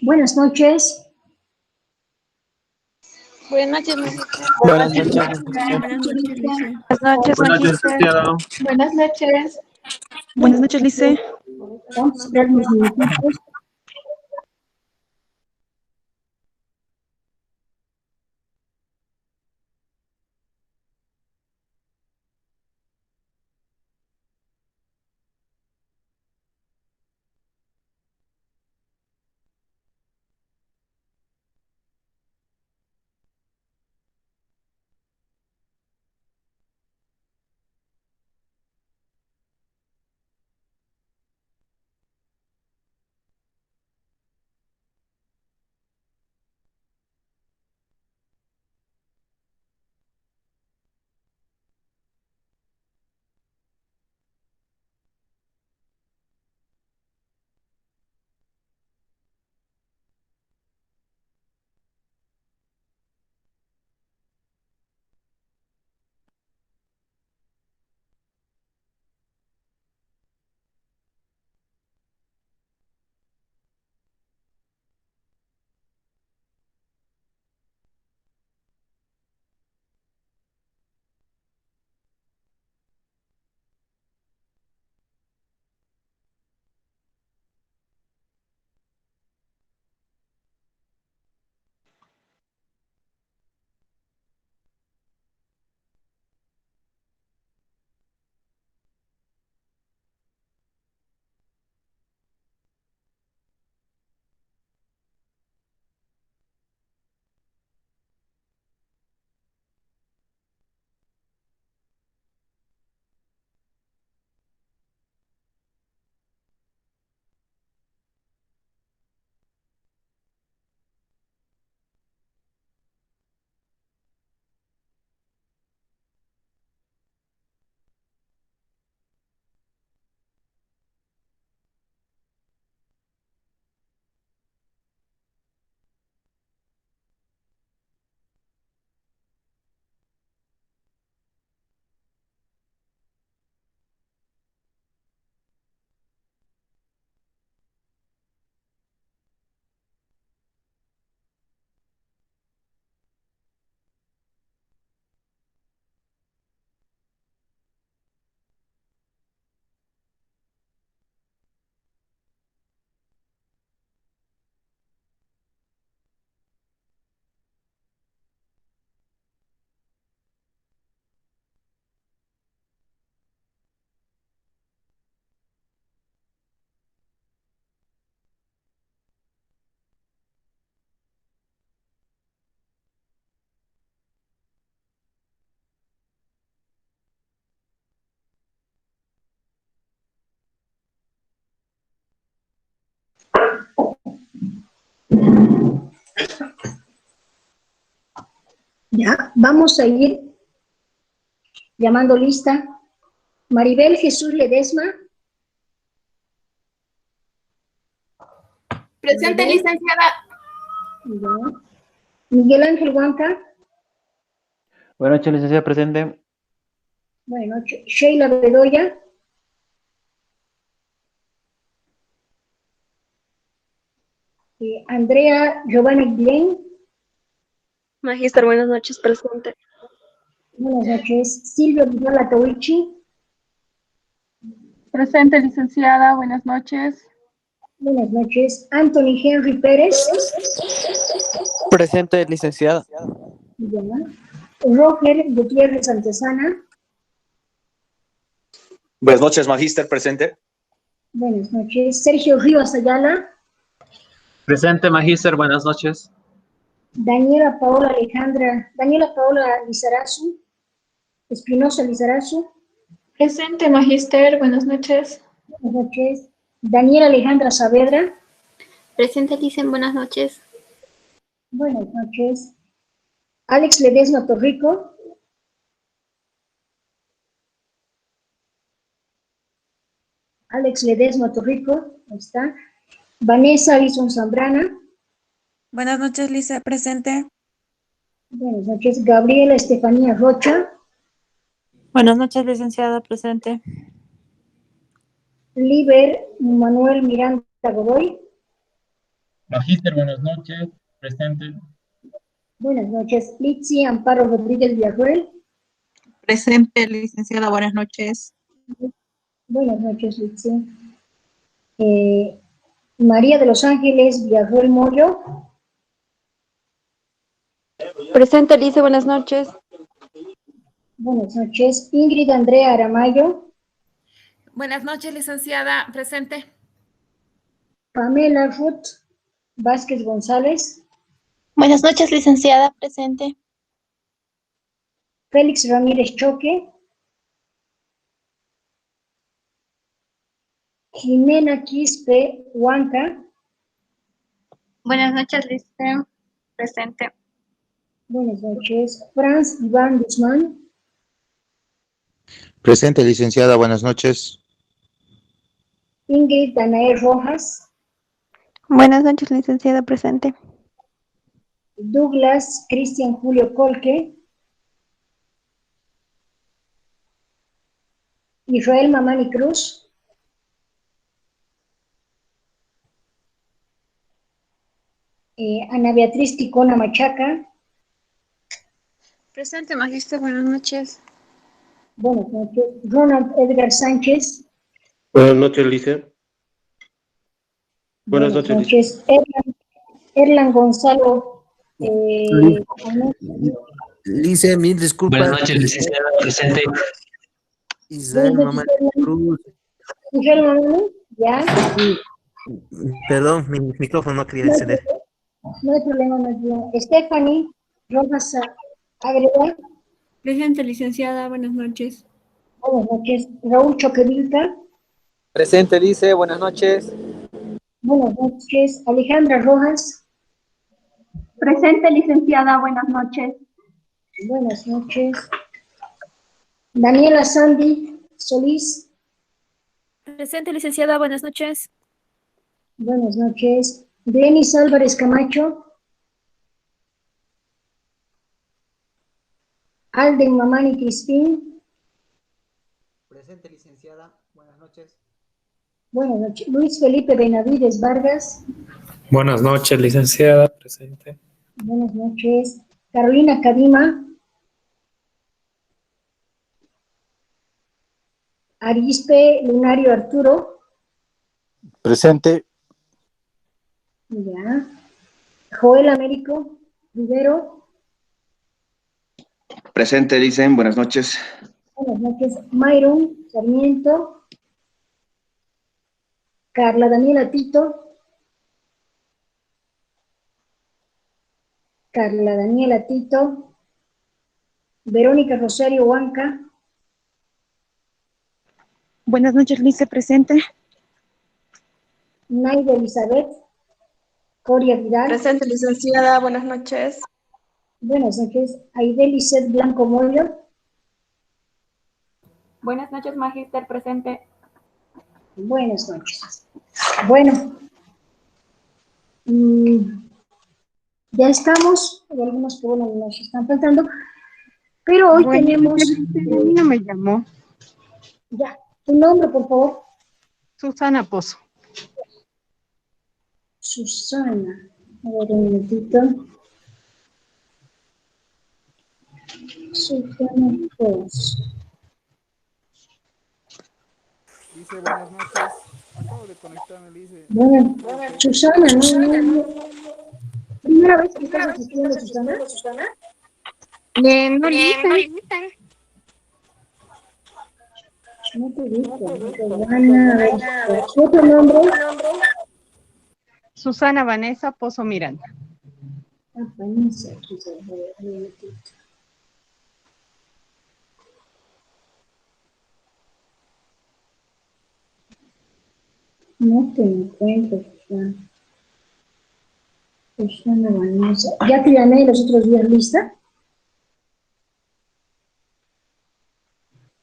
Buenas noches. Buenas noches, maestra. Buenas noches. Buenas noches, Lice. Buenas noches, Buenas noches, maestra. licenciado. Buenas noches. Buenas noches, Lice. Vamos a esperar unos minutitos. Ya, vamos a ir llamando lista. Maribel Jesús Ledesma. Presente, Maribel. licenciada. Ya. Miguel Ángel Huanca. Buenas noches, licenciado, presente. Buenas noches. Sheila Bedoya. Andrea Giovanni Glenn. Magíster, buenas noches, presente. Buenas noches. Silvia Vidal Toichi. Presente, licenciada, buenas noches. Buenas noches. Anthony Henry Pérez. Presente, licenciada. Ya. Roger Gutiérrez Antesana. Buenas noches, magíster, presente. Buenas noches. Sergio Rivas Ayala. Presente, magíster, buenas noches. Daniela Paola Lizarazu. Espinosa Lizarazu. Presente, magíster, buenas noches. Buenas noches. Daniela Alejandra Saavedra. Presente, licen, buenas noches. Buenas noches. Alex Ledesma Torrico. Alex Ledesma Torrico, ahí está. Vanessa Alison Zambrana. Buenas noches, Lice. Presente. Buenas noches. Gabriela Estefanía Rocha. Buenas noches, licenciada. Presente. Liber Manuel Miranda Godoy. Magíster, buenas noches. Presente. Buenas noches. Litsi Amparo Rodríguez Villaruel. Presente, licenciada, buenas noches. Buenas noches, Litsi. María de los Ángeles Villaruel Moyo. Presente, Lice, buenas noches. Buenas noches. Ingrid Andrea Aramayo. Buenas noches, licenciada. Presente. Pamela Ruth Vázquez González. Buenas noches, licenciada. Presente. Félix Ramírez Choque. Jimena Quispe Huanca. Buenas noches, Lice. Presente. Buenas noches. Franz Iván Guzmán. Presente, licenciada, buenas noches. Ingrid Danae Rojas. Buenas noches, licenciada. Presente. Douglas Cristian Julio Colque. Israel Mamani Cruz. Ana Beatriz Ticona Machaca. Presente, magíster, buenas noches. Buenas noches. Ronald Edgar Sánchez. Buenas noches, Lice. Buenas noches, Erlan Gonzalo. Lice, mil disculpas. Buenas noches, licenciada. Presente. Israel Mamá Cruz. Israel Mamani, ya. Perdón, mi micrófono no quería encender. No hay problema, no hay problema. Stephanie Rojas Agreda. Presente, licenciada, buenas noches. Buenas noches. Raúl Choquevilca. Presente, Lice, buenas noches. Buenas noches. Alejandra Rojas. Presente, licenciada. Buenas noches. Buenas noches. Daniela Sandy Solís. Presente, licenciada, buenas noches. Buenas noches. Denis Álvarez Camacho. Alden Mamani Crispín. Presente, licenciada, buenas noches. Buenas noches. Luis Felipe Benavides Vargas. Buenas noches, licenciada. Presente. Buenas noches. Carolina Cadima. Arispe Lunario Arturo. Presente. Ya. Joel Américo Rivero. Presente, dicen. Buenas noches. Buenas noches. Myron Sarmiento. Carla Daniela Tito. Carla Daniela Tito. Verónica Rosario Huanca. Buenas noches, Lice, presente. Naida Elizabeth Coria Vidal. Presente, licenciada, buenas noches. Buenas noches. Aide Lizeth Blanco Moyo. Buenas noches, magíster, presente. Buenas noches. Bueno, ya estamos. Hay algunos que bueno, nos están faltando, pero hoy tenemos. A mí no me llamó. Ya, tu nombre, por favor. Susana Pozo. Susana. A ver, un minutito. Susana Pozo. Lice, buenas noches. Acabo de conectarme, Lice. Bueno, Susana, no. ¿Primera vez que estás asistiendo, Susana? No, Lice. No te digo. Susana, a ver, ¿qué otro nombre? Susana Vanessa Pozo Miranda. Vanessa, aquí se va a ver un minutito. No te encuentro, Susana. Susana Vanessa. ¿Ya te llamé los otros días, lista?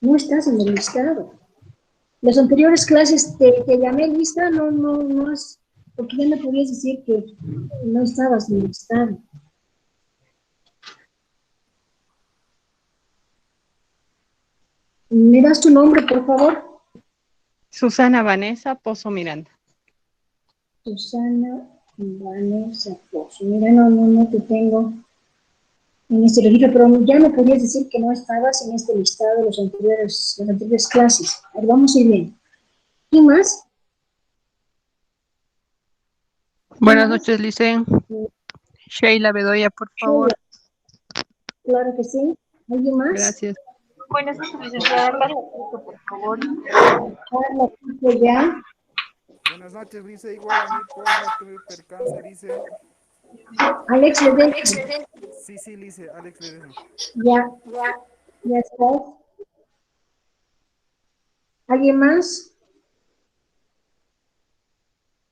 No estás en el listado. Las anteriores clases te llamé lista, no es, porque ya me podías decir que no estabas en el listado. ¿Me das tu nombre, por favor? Susana Vanessa Pozo Miranda. Susana Vanessa Pozo. Mira, no te tengo en este registro, pero ya me podías decir que no estabas en este listado de las anteriores clases. A ver, vamos a ir bien. ¿Quién más? Buenas noches, Lice. Sheila Bedoya, por favor. Claro que sí. ¿Alguien más? Gracias. Buenas noches, licenciada. Carla Pinto, por favor. Carla Pinto, ya. Buenas noches, Lice. Igual a mí, porfa, tuve percance, Lice. Alex Ledesma. Sí, Lice, Alex Ledesma. Ya estás. ¿Alguien más?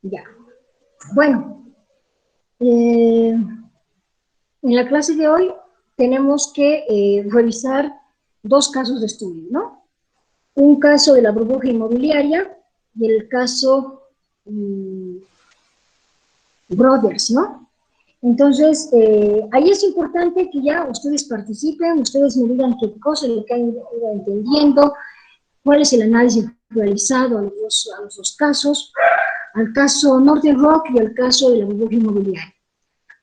Ya. Bueno, en la clase de hoy tenemos que revisar dos casos de estudio, ¿no? Un caso de la burbuja inmobiliaria y el caso Brothers, ¿no? Entonces, ahí es importante que ya ustedes participen, ustedes me digan qué cosa es lo que han ido entendiendo, cuál es el análisis realizado a los dos casos, al caso Northern Rock y al caso de la burbuja inmobiliaria.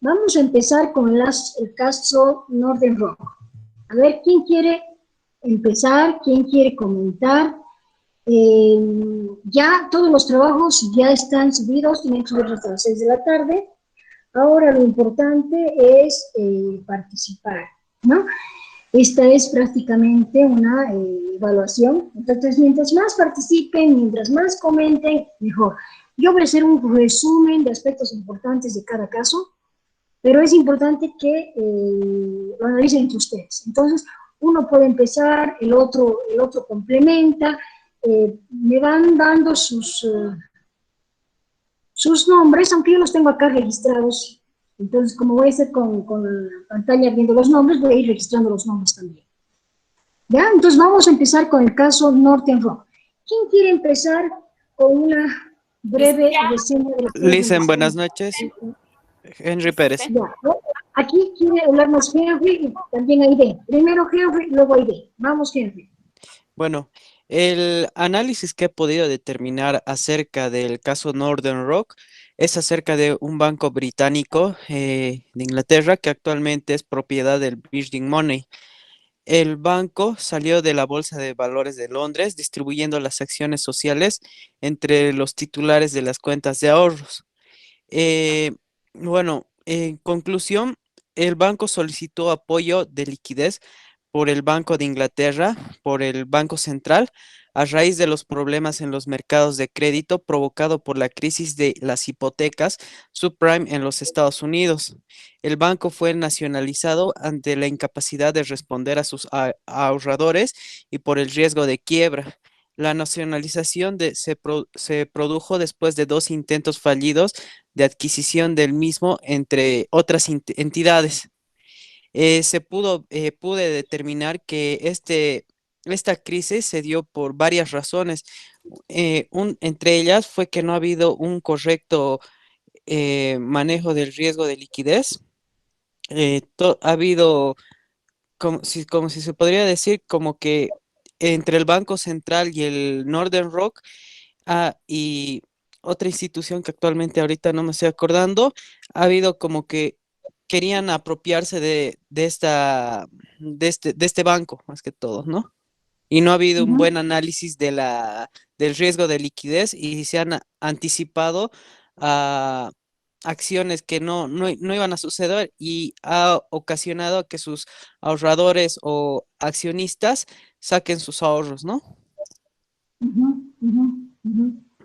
Vamos a empezar con el caso Northern Rock. A ver, ¿quién quiere empezar? ¿Quién quiere comentar? Ya todos los trabajos ya están subidos, tienen que subirlos hasta las 6 de la tarde. Ahora lo importante es participar, ¿no? Esta es prácticamente una evaluación. Entonces, mientras más participen, mientras más comenten, mejor. Yo voy a hacer un resumen de aspectos importantes de cada caso, pero es importante que lo analicen entre ustedes. Entonces, uno puede empezar, el otro complementa, me van dando sus nombres, aunque yo los tengo acá registrados. Entonces, como voy a hacer con la pantalla viendo los nombres, voy a ir registrando los nombres también. ¿Ya? Entonces, vamos a empezar con el caso Northern Rock. ¿Quién quiere empezar con una breve reseña de los Lice, buenas noches. Henry Pérez. Ya. Aquí quiere hablarnos Henry y también Aide. Primero Henry, luego Aide. Vamos, Henry. Bueno, el análisis que he podido determinar acerca del caso Northern Rock es acerca de un banco británico de Inglaterra que actualmente es propiedad del Virgin Money. El banco salió de la Bolsa de Valores de Londres distribuyendo las acciones sociales entre los titulares de las cuentas de ahorros. Bueno, en conclusión, el banco solicitó apoyo de liquidez por el Banco de Inglaterra, por el Banco Central, a raíz de los problemas en los mercados de crédito provocado por la crisis de las hipotecas subprime en los Estados Unidos. El banco fue nacionalizado ante la incapacidad de responder a sus ahorradores y por el riesgo de quiebra. La nacionalización se produjo después de 2 intentos fallidos de adquisición del mismo entre otras entidades. Pude determinar que esta crisis se dio por varias razones. Entre ellas fue que no ha habido un correcto manejo del riesgo de liquidez. Ha habido, como si se podría decir, como que entre el Banco Central y el Northern Rock y otra institución que actualmente ahorita no me estoy acordando, ha habido como que querían apropiarse de este banco, más que todo, ¿no? Y no ha habido un buen análisis del riesgo de liquidez y se han anticipado a acciones que no iban a suceder y ha ocasionado que sus ahorradores o accionistas saquen sus ahorros, ¿no?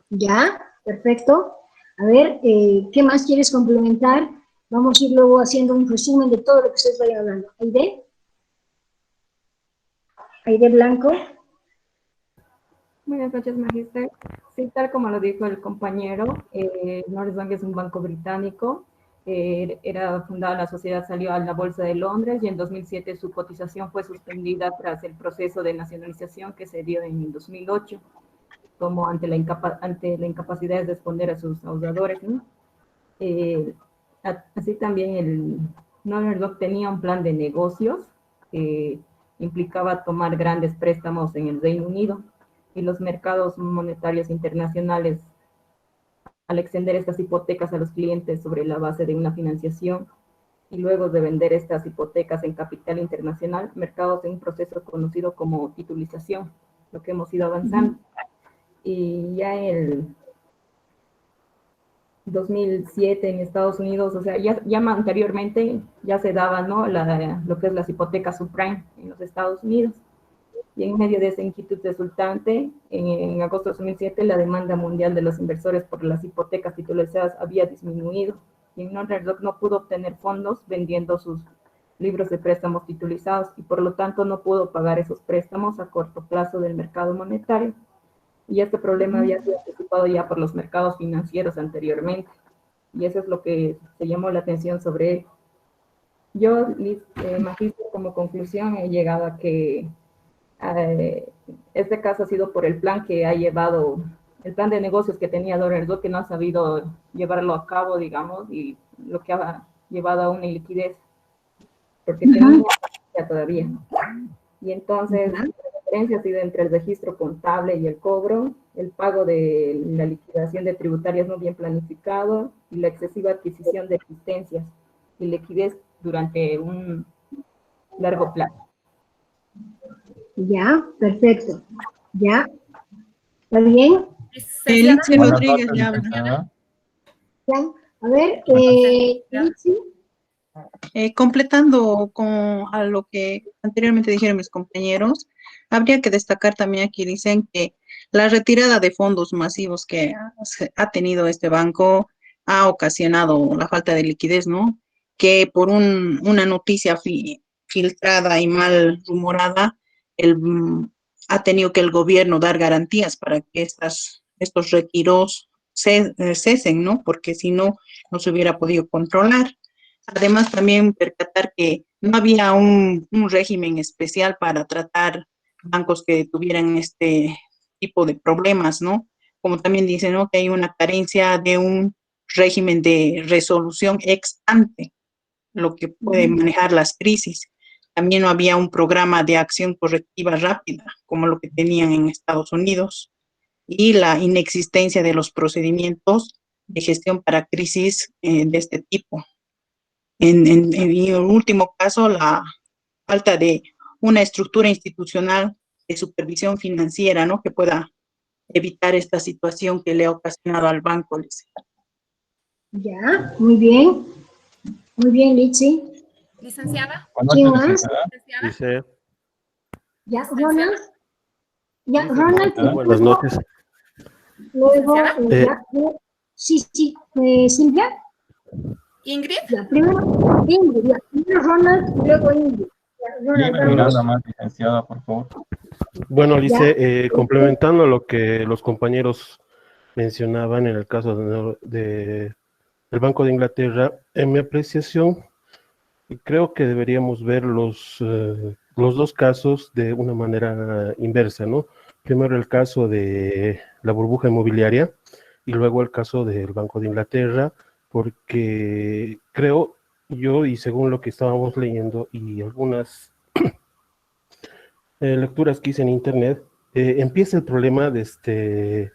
Ya, perfecto. A ver, ¿qué más quieres complementar? Vamos a ir luego haciendo un resumen de todo lo que ustedes vayan hablando. ¿Aide? ¿Aide Blanco? Buenas noches, Magister. Sí, tal como lo dijo el compañero, Northern Bank es un banco británico. Era fundada, la sociedad salió a la Bolsa de Londres y en 2007 su cotización fue suspendida tras el proceso de nacionalización que se dio en 2008, como ante la incapacidad de responder a sus ahorradores, ¿no? Así también el Northern Rock tenía un plan de negocios que implicaba tomar grandes préstamos en el Reino Unido y los mercados monetarios internacionales al extender estas hipotecas a los clientes sobre la base de una financiación y luego de vender estas hipotecas en capital internacional, mercados en un proceso conocido como titulización, lo que hemos ido avanzando. Y ya en 2007 en Estados Unidos, o sea, ya anteriormente ya se daba, ¿no?, lo que es las hipotecas subprime en los Estados Unidos. Y en medio de esa inquietud resultante, en agosto de 2007, la demanda mundial de los inversores por las hipotecas titulizadas había disminuido. Y Northern Rock no pudo obtener fondos vendiendo sus libros de préstamos titulizados y por lo tanto no pudo pagar esos préstamos a corto plazo del mercado monetario. Y este problema había sido anticipado ya por los mercados financieros anteriormente. Y eso es lo que se llamó la atención sobre él. Yo, magíster, como conclusión he llegado a que este caso ha sido por el plan que ha llevado, el plan de negocios que tenía Northern Rock, que no ha sabido llevarlo a cabo, digamos, y lo que ha llevado a una iliquidez, porque tenía todavía. Y entonces, la diferencia ha sido entre el registro contable y el cobro, el pago de la liquidación de tributarias no bien planificado y la excesiva adquisición de existencias y liquidez durante un largo plazo. Ya, perfecto. Ya. ¿Está bien? Elitzi Buenas Rodríguez noches, ya habla. licenciada. Ya. A ver, Litsi. Completando a lo que anteriormente dijeron mis compañeros, habría que destacar también aquí, dicen que la retirada de fondos masivos que ha tenido este banco ha ocasionado la falta de liquidez, ¿no? Que por una noticia filtrada y mal rumorada, ha tenido que el gobierno dar garantías para que estos retiros cesen, ¿no? Porque si no, no se hubiera podido controlar. Además, también percatar que no había un régimen especial para tratar bancos que tuvieran este tipo de problemas, ¿no? Como también dicen, ¿no?, que hay una carencia de un régimen de resolución ex ante, lo que puede manejar las crisis. También no había un programa de acción correctiva rápida, como lo que tenían en Estados Unidos, y la inexistencia de los procedimientos de gestión para crisis de este tipo. En el último caso, la falta de una estructura institucional de supervisión financiera, ¿no?, que pueda evitar esta situación que le ha ocasionado al banco. Ya, muy bien. Muy bien, Litsi. Licenciada. Buenas ¿Quién noches, más? licenciada. Dice, Ya, Ronald. Ya, Dice, Ronald. Hola. buenas noches. Luego, Licenciada. sí, Silvia. Ingrid. Ya, primero Ingrid, ya. Primero Ronald, luego Ingrid. Ya, Ronald, Ingrid vamos. nada más, licenciada, por favor. Bueno, Ya. Lice, complementando lo que los compañeros mencionaban en el caso del Banco de Inglaterra, en mi apreciación, creo que deberíamos ver los dos casos de una manera inversa, ¿no? Primero el caso de la burbuja inmobiliaria y luego el caso del Banco de Inglaterra, porque creo yo, y según lo que estábamos leyendo y algunas lecturas que hice en internet, empieza el problema el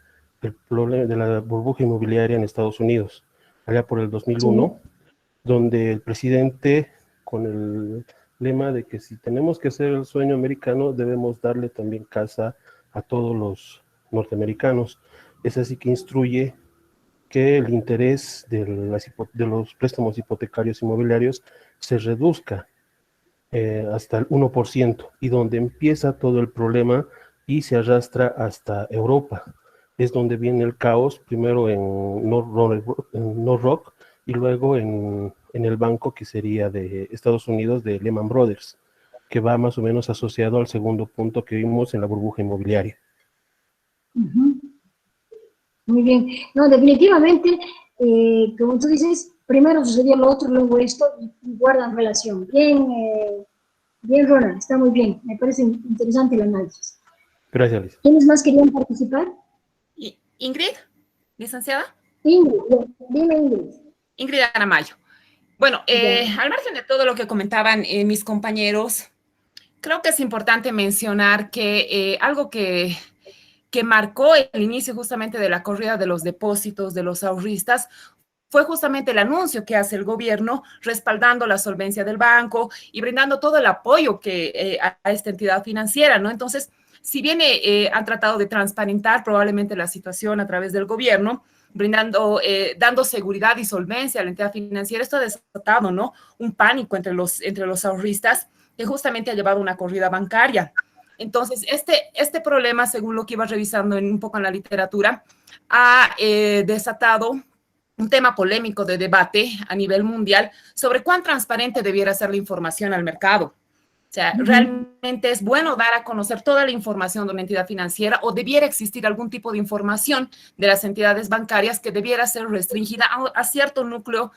problema de la burbuja inmobiliaria en Estados Unidos, allá por el 2001, donde el presidente, con el lema de que si tenemos que hacer el sueño americano, debemos darle también casa a todos los norteamericanos. Es así que instruye que el interés de los préstamos hipotecarios inmobiliarios se reduzca hasta el 1%, y donde empieza todo el problema y se arrastra hasta Europa. Es donde viene el caos, primero en North Rock y luego en el banco que sería de Estados Unidos, de Lehman Brothers, que va más o menos asociado al segundo punto que vimos en la burbuja inmobiliaria. Muy bien. No, definitivamente, como tú dices, primero sucedió lo otro, luego esto, y guardan relación. Bien, bien, Ronald, está muy bien. Me parece interesante el análisis. Gracias, Liz. ¿Quiénes más querían participar? Ingrid, licenciada. Ingrid, dime, Ingrid. Ingrid Aramayo. Bueno, al margen de todo lo que comentaban mis compañeros, creo que es importante mencionar que algo que que marcó el inicio justamente de la corrida de los depósitos de los ahorristas fue justamente el anuncio que hace el gobierno respaldando la solvencia del banco y brindando todo el apoyo que a esta entidad financiera, ¿no? Entonces, si bien han tratado de transparentar probablemente la situación a través del gobierno, brindando, dando seguridad y solvencia a la entidad financiera, esto ha desatado, ¿no?, un pánico entre los ahorristas que justamente ha llevado a una corrida bancaria. Entonces, este problema, según lo que iba revisando un poco en la literatura, ha desatado un tema polémico de debate a nivel mundial sobre cuán transparente debiera ser la información al mercado. O sea, ¿realmente es bueno dar a conocer toda la información de una entidad financiera o debiera existir algún tipo de información de las entidades bancarias que debiera ser restringida a cierto núcleo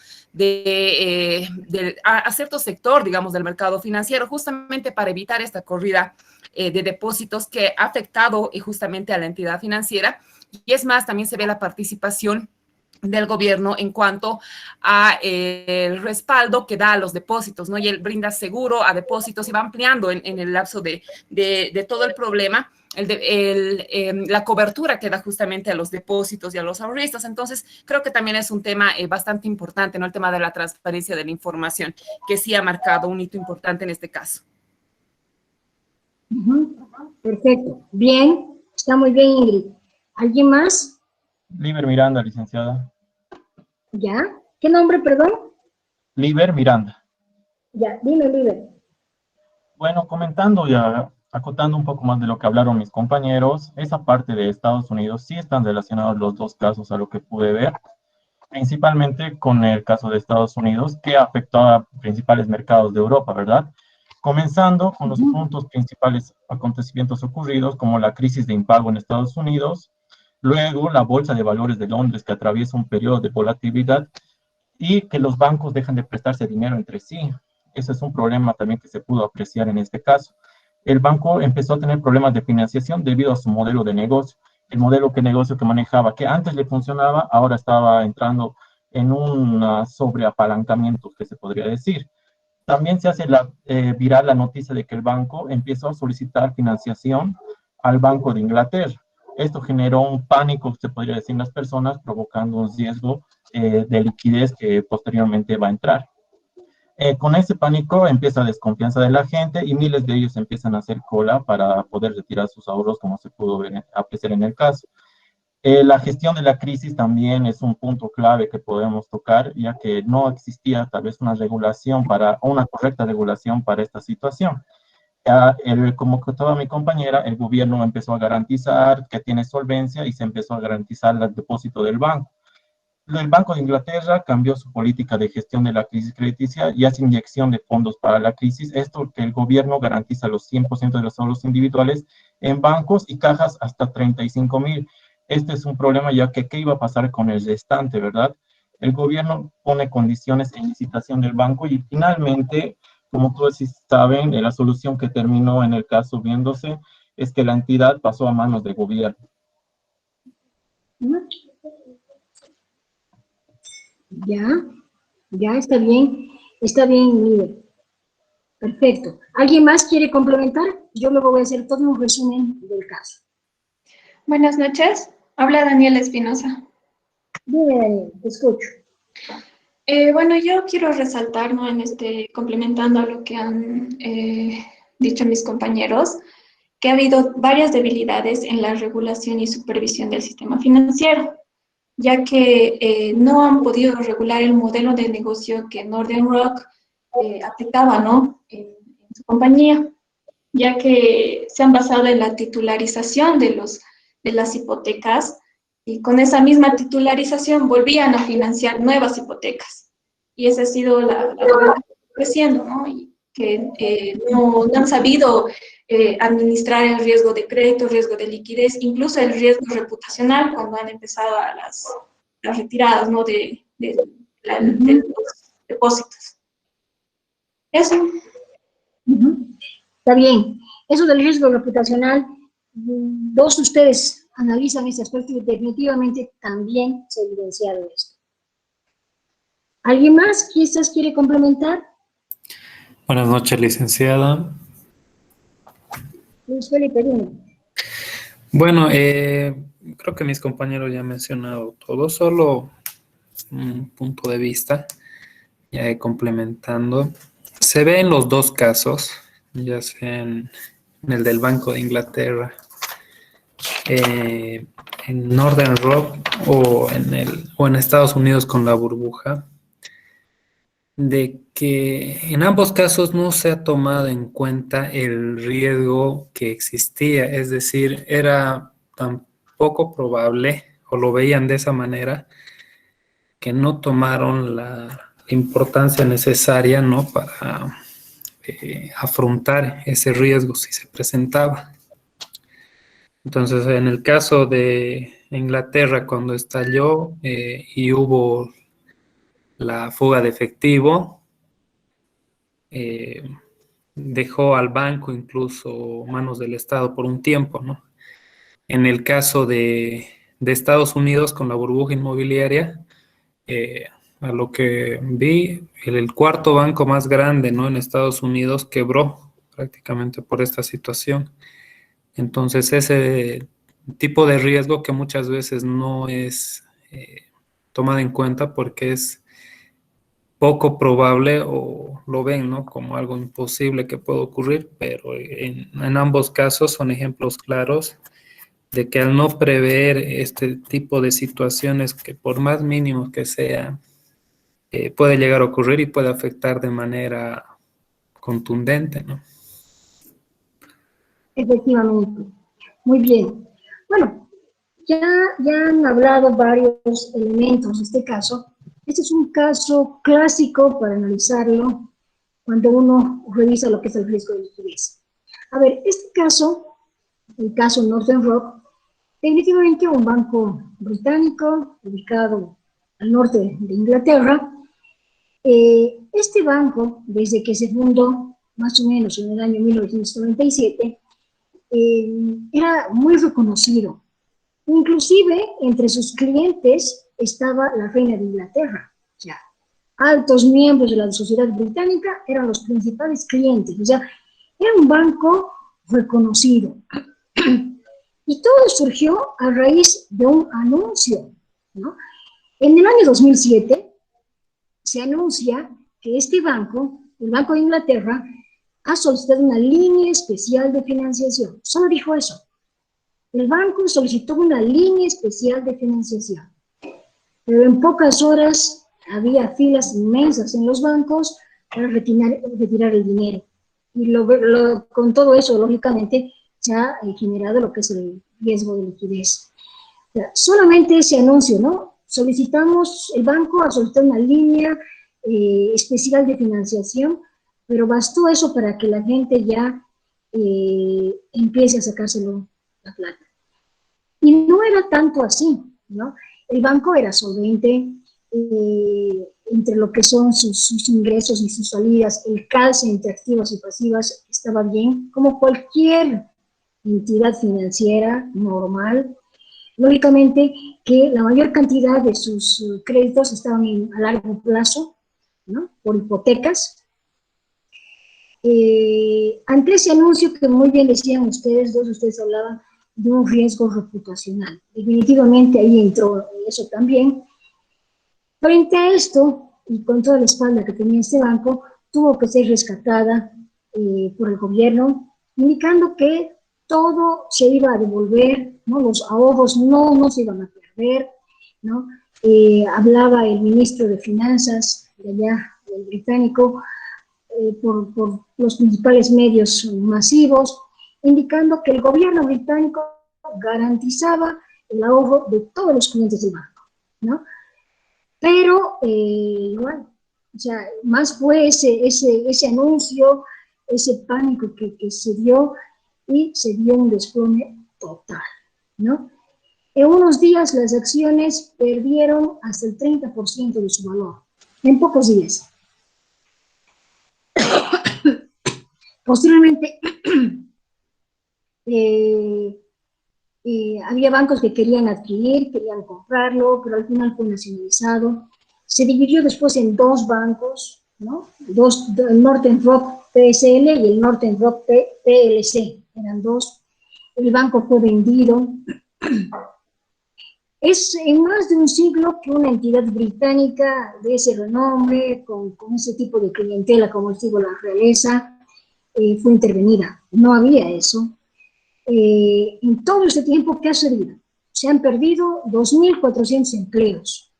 a cierto sector, digamos, del mercado financiero, justamente para evitar esta corrida de depósitos que ha afectado justamente a la entidad financiera? Y es más, también se ve la participación del gobierno en cuanto a el respaldo que da a los depósitos, ¿no? Y él brinda seguro a depósitos y va ampliando en el lapso de todo el problema la cobertura que da justamente a los depósitos y a los ahorristas. Entonces, creo que también es un tema bastante importante, ¿no? El tema de la transparencia de la información, que sí ha marcado un hito importante en este caso. Perfecto. Bien, está muy bien, Ingrid. ¿Alguien más? Liber Miranda, licenciada. ¿Ya? ¿Qué nombre, perdón? Liber Miranda. Ya, dime, Liber. Bueno, comentando y acotando un poco más de lo que hablaron mis compañeros, esa parte de Estados Unidos sí están relacionados los dos casos a lo que pude ver, principalmente con el caso de Estados Unidos, que afectó a principales mercados de Europa, ¿verdad? Comenzando con los puntos principales acontecimientos ocurridos, como la crisis de impago en Estados Unidos, luego la Bolsa de Valores de Londres, que atraviesa un periodo de volatilidad, y que los bancos dejan de prestarse dinero entre sí. Ese es un problema también que se pudo apreciar en este caso. El banco empezó a tener problemas de financiación debido a su modelo de negocio. El modelo de negocio que manejaba, que antes le funcionaba, ahora estaba entrando en un sobreapalancamiento, que se podría decir. También se hace viral la noticia de que el banco empezó a solicitar financiación al Banco de Inglaterra. Esto generó un pánico, se podría decir, en las personas, provocando un riesgo de liquidez que posteriormente va a entrar. Con ese pánico empieza la desconfianza de la gente y miles de ellos empiezan a hacer cola para poder retirar sus ahorros, como se pudo apreciar en el caso. La gestión de la crisis también es un punto clave que podemos tocar, ya que no existía tal vez una correcta regulación para esta situación. Como contaba mi compañera, el gobierno empezó a garantizar que tiene solvencia y se empezó a garantizar el depósito del banco. El Banco de Inglaterra cambió su política de gestión de la crisis crediticia y hace inyección de fondos para la crisis. Esto que el gobierno garantiza los 100% de los ahorros individuales en bancos y cajas hasta 35,000. Este es un problema, ya que ¿qué iba a pasar con el restante, verdad? El gobierno pone condiciones en licitación del banco y finalmente, como todos saben, la solución que terminó en el caso viéndose es que la entidad pasó a manos del gobierno. Ya está bien, Liber. Perfecto. ¿Alguien más quiere complementar? Yo luego voy a hacer todo un resumen del caso. Buenas noches, habla Daniela Espinosa. Dime, Daniel, te escucho. Bueno, yo quiero resaltar, ¿no?, complementando a lo que han dicho mis compañeros, que ha habido varias debilidades en la regulación y supervisión del sistema financiero, ya que no han podido regular el modelo de negocio que Northern Rock aplicaba, ¿no?, en su compañía, ya que se han basado en la titularización de las hipotecas, y con esa misma titularización volvían a financiar nuevas hipotecas. Y esa ha sido la creciendo, ¿no? Y que no han sabido administrar el riesgo de crédito, riesgo de liquidez, incluso el riesgo reputacional cuando han empezado a las retiradas, ¿no?, de los depósitos. Eso. Está bien. Eso del riesgo reputacional, dos de ustedes analizan ese aspecto y definitivamente también se ha evidenciado esto. ¿Alguien más quizás quiere complementar? Buenas noches, licenciada. Luis Felipe, dime. Bueno, creo que mis compañeros ya han mencionado todo, solo un punto de vista, ya complementando. Se ve en los dos casos, ya sea en el del Banco de Inglaterra, en Northern Rock o en Estados Unidos con la burbuja, de que en ambos casos no se ha tomado en cuenta el riesgo que existía, es decir, era tan poco probable, o lo veían de esa manera, que no tomaron la importancia necesaria, ¿no?, para afrontar ese riesgo si se presentaba. Entonces, en el caso de Inglaterra, cuando estalló y hubo la fuga de efectivo, dejó al banco incluso manos del Estado por un tiempo, ¿no? En el caso de Estados Unidos con la burbuja inmobiliaria, a lo que vi, el cuarto banco más grande, ¿no?, en Estados Unidos quebró prácticamente por esta situación. Entonces, ese tipo de riesgo que muchas veces no es tomado en cuenta porque es poco probable o lo ven, ¿no?, como algo imposible que pueda ocurrir, pero en ambos casos son ejemplos claros de que al no prever este tipo de situaciones que por más mínimos que sea, puede llegar a ocurrir y puede afectar de manera contundente, ¿no? Efectivamente. Muy bien. Bueno, ya han hablado varios elementos de este caso. Este es un caso clásico para analizarlo cuando uno revisa lo que es el riesgo de liquidez. A ver, este caso, el caso Northern Rock, definitivamente un banco británico ubicado al norte de Inglaterra. Este banco, desde que se fundó, más o menos en el año 1997, era muy reconocido. Inclusive, entre sus clientes estaba la reina de Inglaterra. O sea, altos miembros de la sociedad británica eran los principales clientes. O sea, era un banco reconocido. Y todo surgió a raíz de un anuncio, ¿no? En el año 2007 se anuncia que este banco, el Banco de Inglaterra, ha solicitado una línea especial de financiación. Solo dijo eso. El banco solicitó una línea especial de financiación. Pero en pocas horas había filas inmensas en los bancos para retirar el dinero. Y con todo eso, lógicamente, se ha generado lo que es el riesgo de liquidez. O sea, solamente ese anuncio, ¿no? El banco ha solicitado una línea especial de financiación, pero bastó eso para que la gente ya empiece a sacárselo la plata. Y no era tanto así, ¿no? El banco era solvente, entre lo que son sus ingresos y sus salidas, el calce entre activas y pasivas estaba bien, como cualquier entidad financiera normal. Lógicamente que la mayor cantidad de sus créditos estaban a largo plazo, ¿no?, por hipotecas. Ante ese anuncio que muy bien decían ustedes, ustedes hablaban de un riesgo reputacional. Definitivamente ahí entró eso también. Frente a esto, y con toda la espalda que tenía este banco, tuvo que ser rescatada por el gobierno, indicando que todo se iba a devolver, ¿no? Los ahorros no se iban a perder, ¿no? Hablaba el ministro de Finanzas de allá, el británico, por los principales medios masivos, indicando que el gobierno británico garantizaba el ahorro de todos los clientes del banco, ¿no? Pero, bueno, o sea, más fue ese anuncio, ese pánico que se dio, y se dio un desplome total, ¿no? En unos días las acciones perdieron hasta el 30% de su valor, en pocos días. Posteriormente, había bancos que querían adquirir, querían comprarlo, pero al final fue nacionalizado. Se dividió después en dos bancos, ¿no? El Northern Rock PSL y el Northern Rock PLC, eran dos. el banco fue vendido. Es en más de un siglo que una entidad británica de ese renombre, con ese tipo de clientela, como les digo, la realeza, fue intervenida. No había eso. En todo este tiempo, ¿qué ha sucedido? Se han perdido 2.400 empleos.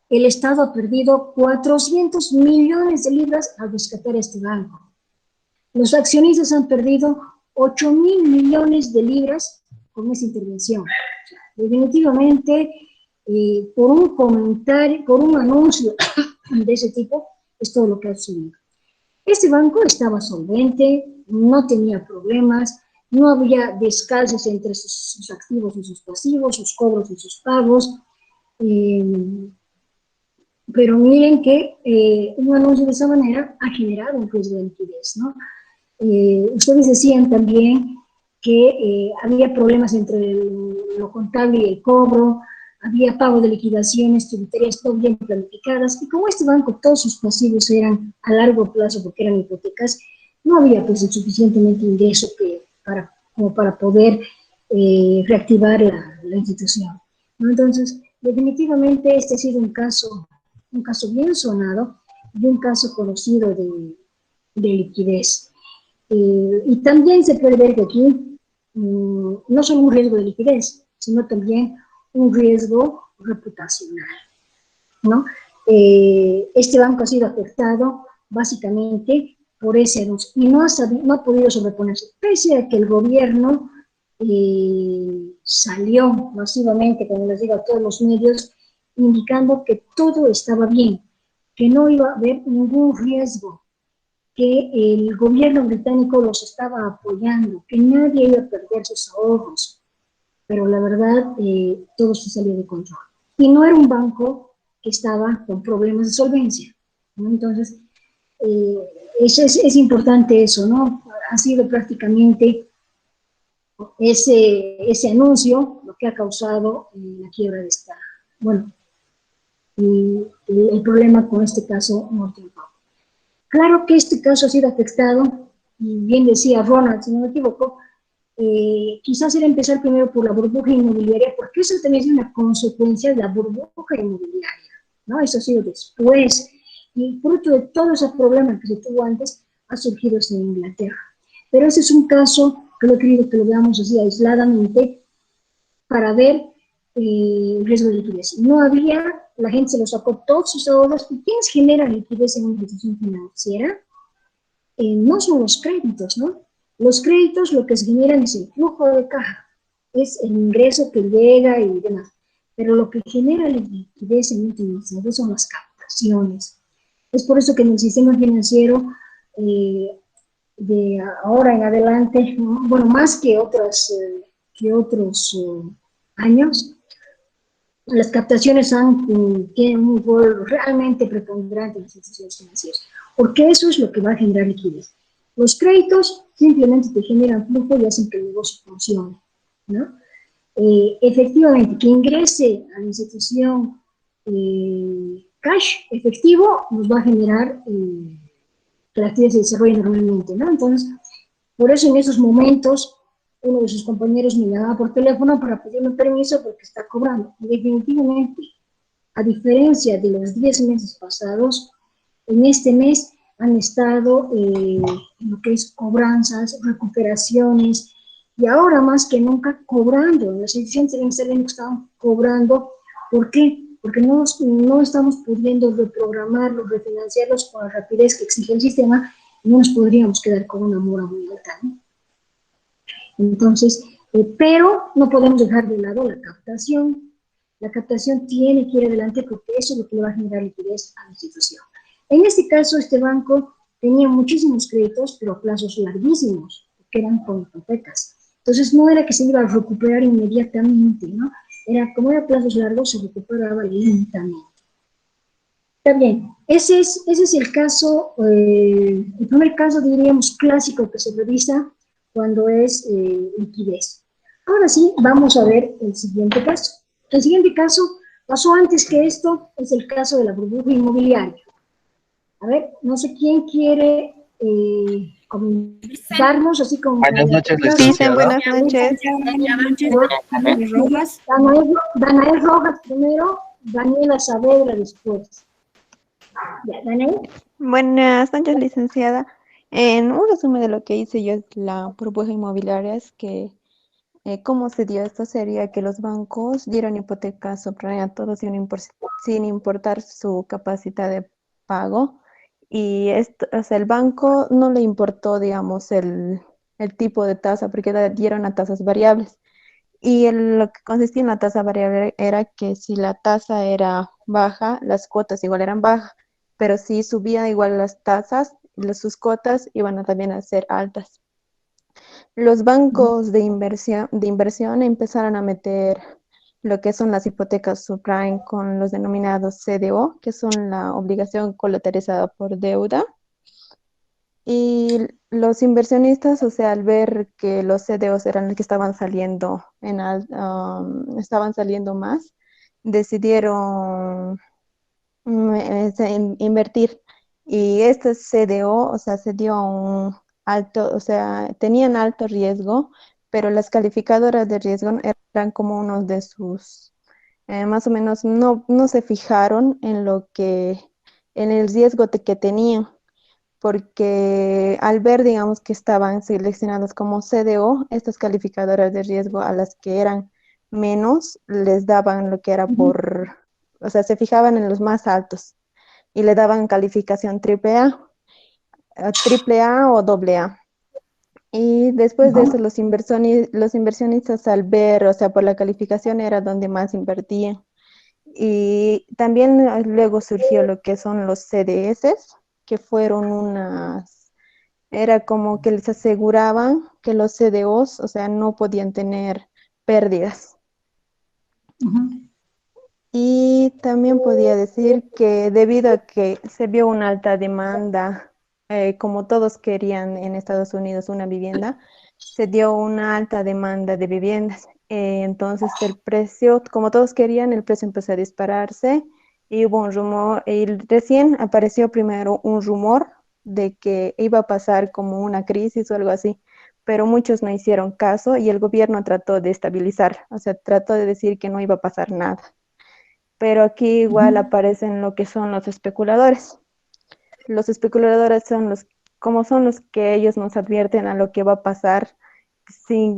El Estado ha perdido 400 millones de libras al rescatar este banco. Los accionistas han perdido 8.000 millones de libras con esa intervención. Definitivamente, por un comentario, por un anuncio de ese tipo, es todo lo que ha sucedido. Este banco estaba solvente, no tenía problemas, no había descalces entre sus activos y sus pasivos, sus cobros y sus pagos. Pero miren que un anuncio de esa manera ha generado un riesgo de liquidez, ¿no? Ustedes decían también que había problemas entre lo contable y el cobro, había pago de liquidaciones tributarias todo bien planificadas, y como este banco todos sus pasivos eran a largo plazo porque eran hipotecas, no había pues el suficientemente ingreso como para poder reactivar la institución, ¿no? Entonces, definitivamente este ha sido un caso bien sonado y un caso conocido de liquidez. Y también se puede ver que aquí no solo un riesgo de liquidez, sino también un riesgo reputacional, ¿no? Este banco ha sido afectado básicamente por ese anuncio y no ha podido sobreponerse, pese a que el gobierno salió masivamente, como les digo, a todos los medios, indicando que todo estaba bien, que no iba a haber ningún riesgo, que el gobierno británico los estaba apoyando, que nadie iba a perder sus ahorros, pero la verdad todo se salió de control. Y no era un banco que estaba con problemas de solvencia, ¿no? Entonces, es importante eso, ¿no? Ha sido prácticamente ese anuncio lo que ha causado la quiebra de esta, bueno, el problema con este caso Northern Rock. Claro que este caso ha sido afectado, y bien decía Ronald, si no me equivoco, quizás era empezar primero por la burbuja inmobiliaria, porque eso también es una consecuencia de la burbuja inmobiliaria, ¿no? Eso ha sido después, y fruto de todos esos problemas que se tuvo antes, ha surgido en Inglaterra. Pero ese es un caso que lo he querido que lo veamos así aisladamente, para ver el riesgo de liquidez. No había, la gente se lo sacó todos sus ahorros. ¿Y quiénes generan liquidez en una institución financiera? No son los créditos, ¿no? Los créditos lo que se generan es el flujo de caja, es el ingreso que llega y demás. Pero lo que genera liquidez en última instancia son las captaciones. Es por eso que en el sistema financiero de ahora en adelante, bueno, más que otros años, las captaciones tienen un rol realmente preponderante en las instituciones financieras, porque eso es lo que va a generar liquidez. Los créditos simplemente te generan flujo y hacen que el negocio funcione, ¿no? Efectivamente, que ingrese a la institución cash efectivo nos va a generar que la actividad se desarrolle normalmente, ¿no? Entonces, por eso en esos momentos uno de sus compañeros me llamaba por teléfono para pedirme permiso porque está cobrando. Y definitivamente, a diferencia de los 10 meses pasados, en este mes han estado en lo que es cobranzas, recuperaciones, y ahora más que nunca cobrando. Las instituciones estaban cobrando. ¿Por qué? Porque no estamos pudiendo reprogramarlos, refinanciarlos con la rapidez que exige el sistema, y no nos podríamos quedar con una mora muy alta, ¿no? Entonces, pero no podemos dejar de lado la captación. La captación tiene que ir adelante porque eso es lo que le va a generar liquidez a la institución. En este caso, este banco tenía muchísimos créditos, pero a plazos larguísimos, que eran con hipotecas. Entonces, no era que se iba a recuperar inmediatamente, ¿no? Era como era plazos largos, se recuperaba lentamente. También, ese es el caso, el primer caso, diríamos, clásico que se revisa cuando es liquidez. Ahora sí, vamos a ver el siguiente caso. El siguiente caso pasó antes que esto, es el caso de la burbuja inmobiliaria. A ver, no sé quién quiere comentarnos, así como... Buenas noches, Dicen licenciada. buenas noches. Danael Rojas primero, Daniela Saavedra después. Ya, Danael. Buenas noches, licenciada. En un resumen de lo que hice yo es la burbuja inmobiliaria, es que cómo se dio esto sería que los bancos dieron hipotecas sobre a todos sin importar su capacidad de pago. Y esto, o sea, el banco no le importó, digamos, el tipo de tasa, porque dieron a tasas variables. Y lo que consistía en la tasa variable era que si la tasa era baja, las cuotas igual eran bajas, pero si subía igual las tasas, sus cuotas iban a también a ser altas. Los bancos de inversión empezaron a meter lo que son las hipotecas subprime con los denominados CDO, que son la obligación colateralizada por deuda. Y los inversionistas, o sea, al ver que los CDOs eran los que estaban saliendo estaban saliendo más, decidieron invertir. Y este CDO, o sea, se dio a un alto, o sea, tenían alto riesgo, pero las calificadoras de riesgo eran como uno de sus, más o menos, no se fijaron en el riesgo que tenían, porque al ver, digamos, que estaban seleccionados como CDO, estas calificadoras de riesgo a las que eran menos, les daban lo que era o sea, se fijaban en los más altos y le daban calificación triple A o doble A. Y después de eso, los inversionistas al ver, o sea, por la calificación era donde más invertían. Y también luego surgió lo que son los CDS, que fueron era como que les aseguraban que los CDOs, o sea, no podían tener pérdidas. Y también podía decir que debido a que se vio una alta demanda, como todos querían en Estados Unidos una vivienda, se dio una alta demanda de viviendas. Entonces el precio, como todos querían, el precio empezó a dispararse y hubo un rumor, y recién apareció primero un rumor de que iba a pasar como una crisis o algo así, pero muchos no hicieron caso y el gobierno trató de estabilizar, o sea, trató de decir que no iba a pasar nada. Pero aquí igual aparecen lo que son los especuladores. Los especuladores son los que ellos nos advierten a lo que va a pasar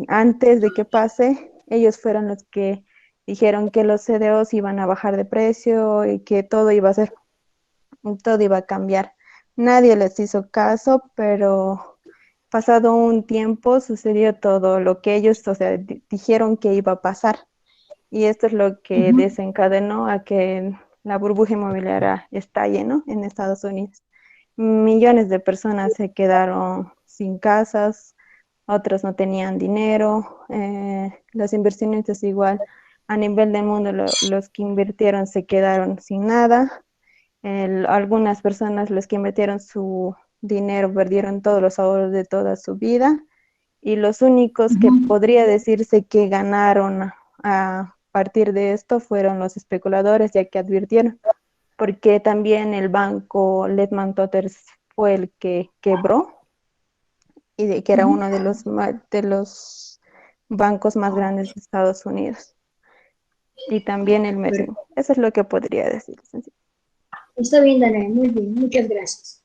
antes de que pase. Ellos fueron los que dijeron que los CDOs iban a bajar de precio y que todo iba a cambiar. Nadie les hizo caso, pero pasado un tiempo sucedió todo lo que ellos, o sea, dijeron que iba a pasar. Y esto es lo que desencadenó a que la burbuja inmobiliaria estalle, ¿no?, en Estados Unidos. Millones de personas se quedaron sin casas, otros no tenían dinero, los inversionistas igual a nivel del mundo, los que invirtieron se quedaron sin nada. Algunas personas, los que invirtieron su dinero, perdieron todos los ahorros de toda su vida, y los únicos que podría decirse que ganaron a partir de esto fueron los especuladores, ya que advirtieron, porque también el banco Lehman Brothers fue el que quebró, y que era uno de los bancos más grandes de Estados Unidos. Y también el Merrill. Eso es lo que podría decir. Está bien, Danae, muy bien, muchas gracias.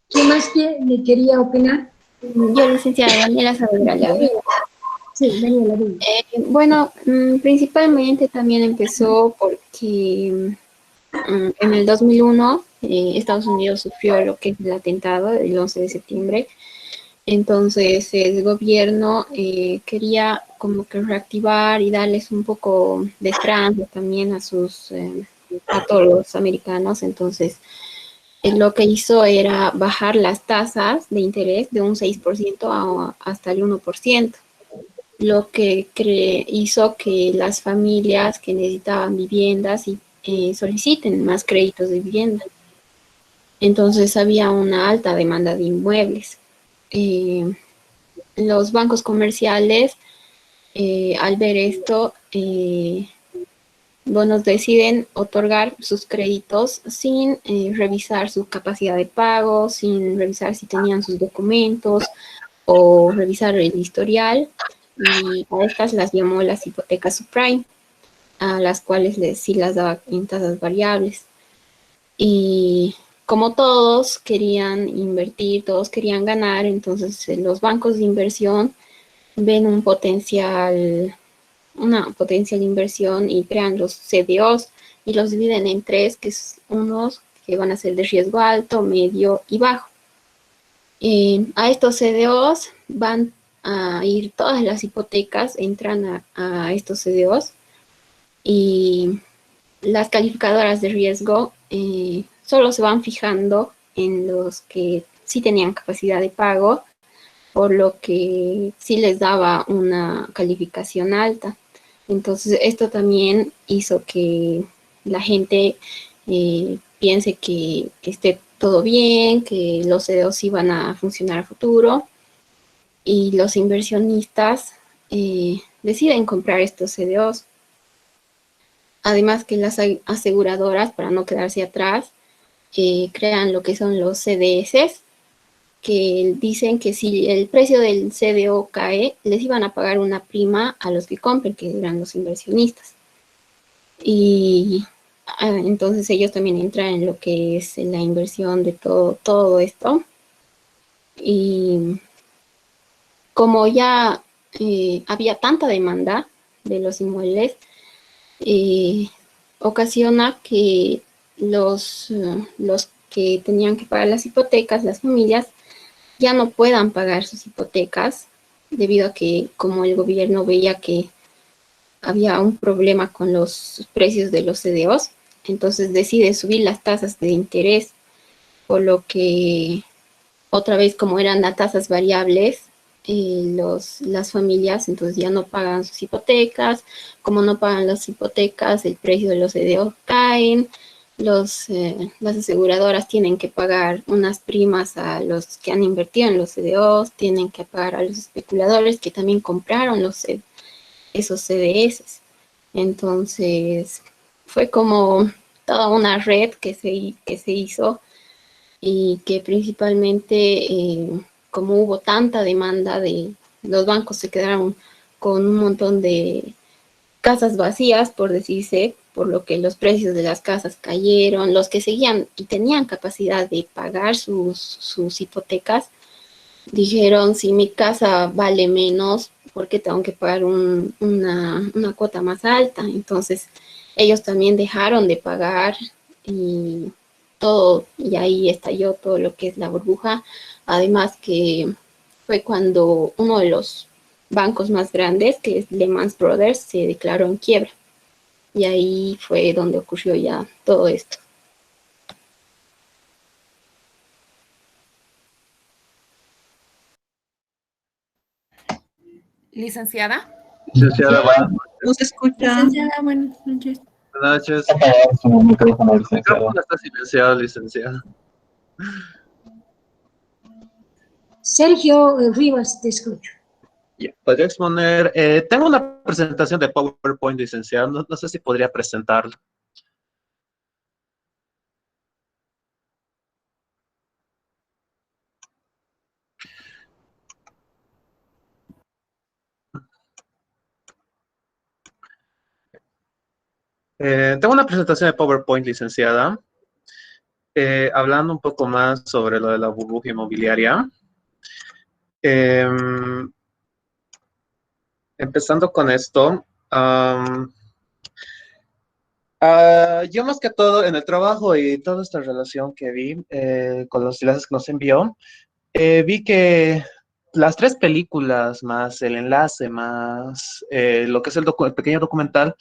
¿Quién más le quería opinar? Yo, licenciada Daniela Saavedra. Sí, Daniela. Bueno, principalmente también empezó porque en el 2001 Estados Unidos sufrió lo que es el atentado del 11 de septiembre. Entonces el gobierno quería como que reactivar y darles un poco de esperanza también a todos los americanos. Entonces lo que hizo era bajar las tasas de interés de un 6% hasta el 1%, lo que hizo que las familias que necesitaban viviendas soliciten más créditos de vivienda. Entonces había una alta demanda de inmuebles. Los bancos comerciales, al ver esto, bonos deciden otorgar sus créditos sin revisar su capacidad de pago, sin revisar si tenían sus documentos o revisar el historial, y a estas las llamó las hipotecas subprime, a las cuales sí las daba en tasas variables. Y como todos querían invertir, todos querían ganar, entonces los bancos de inversión ven una potencial inversión y crean los CDOs y los dividen en tres, que es unos que van a ser de riesgo alto, medio y bajo. A estos CDOs van a ir todas las hipotecas, entran a estos CDOs, y las calificadoras de riesgo solo se van fijando en los que sí tenían capacidad de pago, por lo que sí les daba una calificación alta. Entonces, esto también hizo que la gente piense que esté todo bien, que los CDOs iban a funcionar a futuro, y los inversionistas deciden comprar estos CDOs. Además que las aseguradoras, para no quedarse atrás, crean lo que son los CDS, que dicen que si el precio del CDO cae, les iban a pagar una prima a los que compren, que eran los inversionistas. Y entonces ellos también entran en lo que es la inversión de todo esto. Y como ya había tanta demanda de los inmuebles, ocasiona que los que tenían que pagar las hipotecas, las familias, ya no puedan pagar sus hipotecas, debido a que como el gobierno veía que había un problema con los precios de los CDOs, entonces decide subir las tasas de interés, por lo que otra vez, como eran las tasas variables, las familias entonces ya no pagan sus hipotecas. Como no pagan las hipotecas, el precio de los CDOs caen, las aseguradoras tienen que pagar unas primas a los que han invertido en los CDOs, tienen que pagar a los especuladores que también compraron esos CDS. Entonces fue como toda una red que se hizo, y que principalmente como hubo tanta demanda, los bancos se quedaron con un montón de casas vacías, por decirse, por lo que los precios de las casas cayeron. Los que seguían y tenían capacidad de pagar sus hipotecas dijeron: si mi casa vale menos, ¿por qué tengo que pagar una cuota más alta? Entonces ellos también dejaron de pagar, y ahí estalló todo lo que es la burbuja. Además que fue cuando uno de los bancos más grandes, que es Lehman Brothers, se declaró en quiebra. Y ahí fue donde ocurrió ya todo esto. Licenciada. Licenciada, buenas noches. ¿No se escucha? Licenciada, buenas noches. Buenas noches. Su micrófono, El licenciado. micrófono está silenciado, licenciada. Sergio Rivas, te escucho. Ya, podría exponer. Tengo una presentación de PowerPoint, licenciada. No sé si podría presentarla. Tengo una presentación de PowerPoint, licenciada, hablando un poco más sobre lo de la burbuja inmobiliaria. Empezando con esto, yo más que todo en el trabajo y toda esta relación que vi con los enlaces que nos envió, vi que las tres películas más el enlace más lo que es el pequeño documental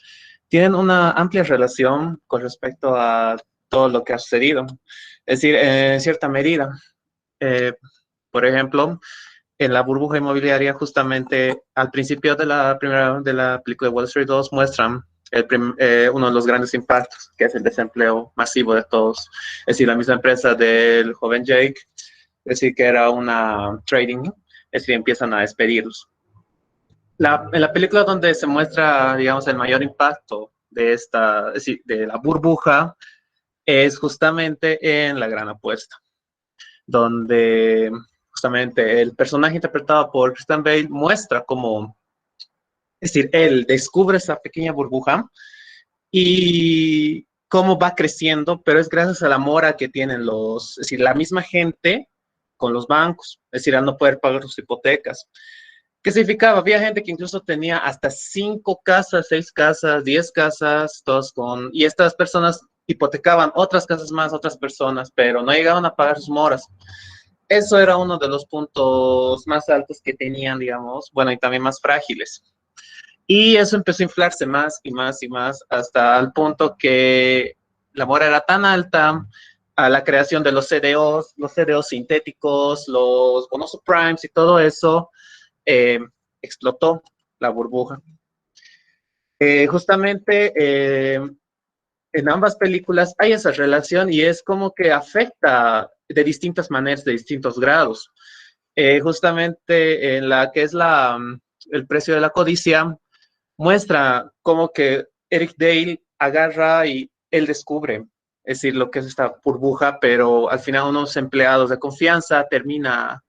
tienen una amplia relación con respecto a todo lo que ha sucedido. Es decir, en cierta medida, por ejemplo, en la burbuja inmobiliaria, justamente al principio de la película de Wall Street 2 muestran uno de los grandes impactos, que es el desempleo masivo de todos. Es decir, la misma empresa del joven Jake, es decir, que era una trading, es decir, empiezan a despedirlos. En la película donde se muestra, digamos, el mayor impacto de esta, es decir, de la burbuja, es justamente en La Gran Apuesta, donde justamente el personaje interpretado por Christian Bale muestra cómo, es decir, él descubre esa pequeña burbuja y cómo va creciendo, pero es gracias a la mora que tienen es decir, la misma gente con los bancos, es decir, al no poder pagar sus hipotecas. ¿Qué significaba? Había gente que incluso tenía hasta 5 casas, 6 casas, 10 casas, todos y estas personas hipotecaban otras casas más, otras personas, pero no llegaban a pagar sus moras. Eso era uno de los puntos más altos que tenían, digamos, bueno, y también más frágiles. Y eso empezó a inflarse más y más y más hasta el punto que la mora era tan alta a la creación de los CDOs sintéticos, los bonos subprimes y todo eso, explotó la burbuja. Justamente en ambas películas hay esa relación y es como que afecta de distintas maneras, de distintos grados. Justamente en la que es el precio de la codicia, muestra como que Eric Dale agarra y él descubre, es decir, lo que es esta burbuja, pero al final unos empleados de confianza termina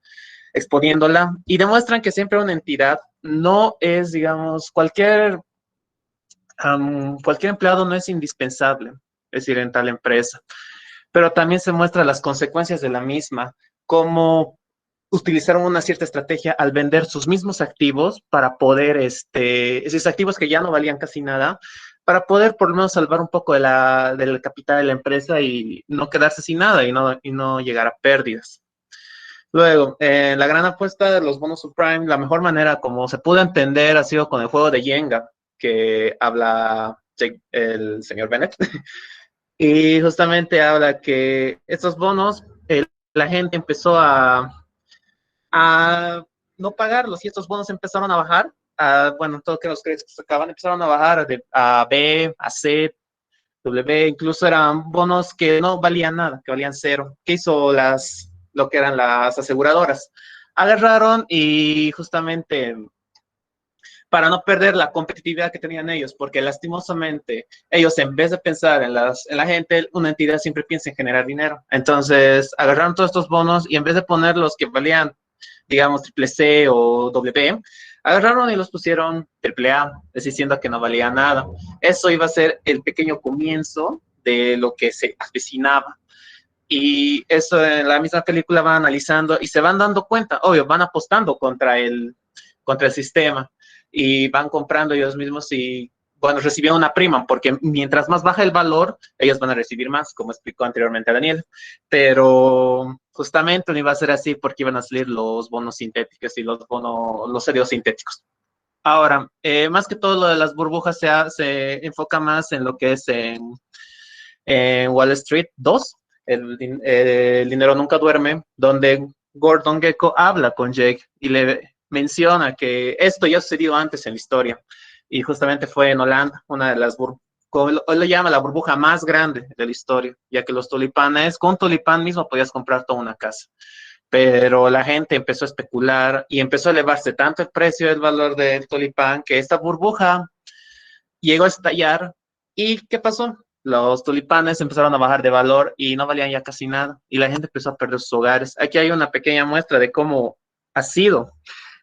exponiéndola y demuestran que siempre una entidad no es, digamos, cualquier empleado no es indispensable, es decir, en tal empresa, pero también se muestran las consecuencias de la misma, cómo utilizaron una cierta estrategia al vender sus mismos activos para poder, esos activos que ya no valían casi nada, para poder por lo menos salvar un poco del capital de la empresa y no quedarse sin nada y no llegar a pérdidas. Luego, en La Gran Apuesta de los bonos subprime, la mejor manera como se pudo entender ha sido con el juego de Jenga, que habla el señor Bennett, y justamente habla que estos bonos, la gente empezó a no pagarlos y estos bonos empezaron a bajar, bueno, todo que los créditos que sacaban empezaron a bajar a B, a C, W, incluso eran bonos que no valían nada, que valían cero. ¿Qué hizo lo que eran las aseguradoras? Agarraron y justamente para no perder la competitividad que tenían ellos, porque lastimosamente ellos en vez de pensar en la gente, una entidad siempre piensa en generar dinero. Entonces agarraron todos estos bonos y en vez de poner los que valían, digamos, triple C o W, agarraron y los pusieron triple A, diciendo que no valía nada. Eso iba a ser el pequeño comienzo de lo que se avecinaba. Y eso en la misma película van analizando y se van dando cuenta, obvio, van apostando contra el sistema y van comprando ellos mismos y, bueno, reciben una prima, porque mientras más baja el valor, ellos van a recibir más, como explicó anteriormente a Daniel. Pero justamente no iba a ser así porque iban a salir los bonos sintéticos y los CDOs sintéticos. Ahora, más que todo lo de las burbujas se enfoca más en lo que es en Wall Street 2, el dinero nunca duerme, donde Gordon Gekko habla con Jake y le menciona que esto ya sucedió antes en la historia y justamente fue en Holanda, una de las hoy lo llama la burbuja más grande de la historia, ya que los tulipanes, con un tulipán mismo podías comprar toda una casa, pero la gente empezó a especular y empezó a elevarse tanto el precio del valor del tulipán que esta burbuja llegó a estallar. ¿Y qué pasó? Los tulipanes empezaron a bajar de valor y no valían ya casi nada y la gente empezó a perder sus hogares. Aquí hay una pequeña muestra de cómo ha sido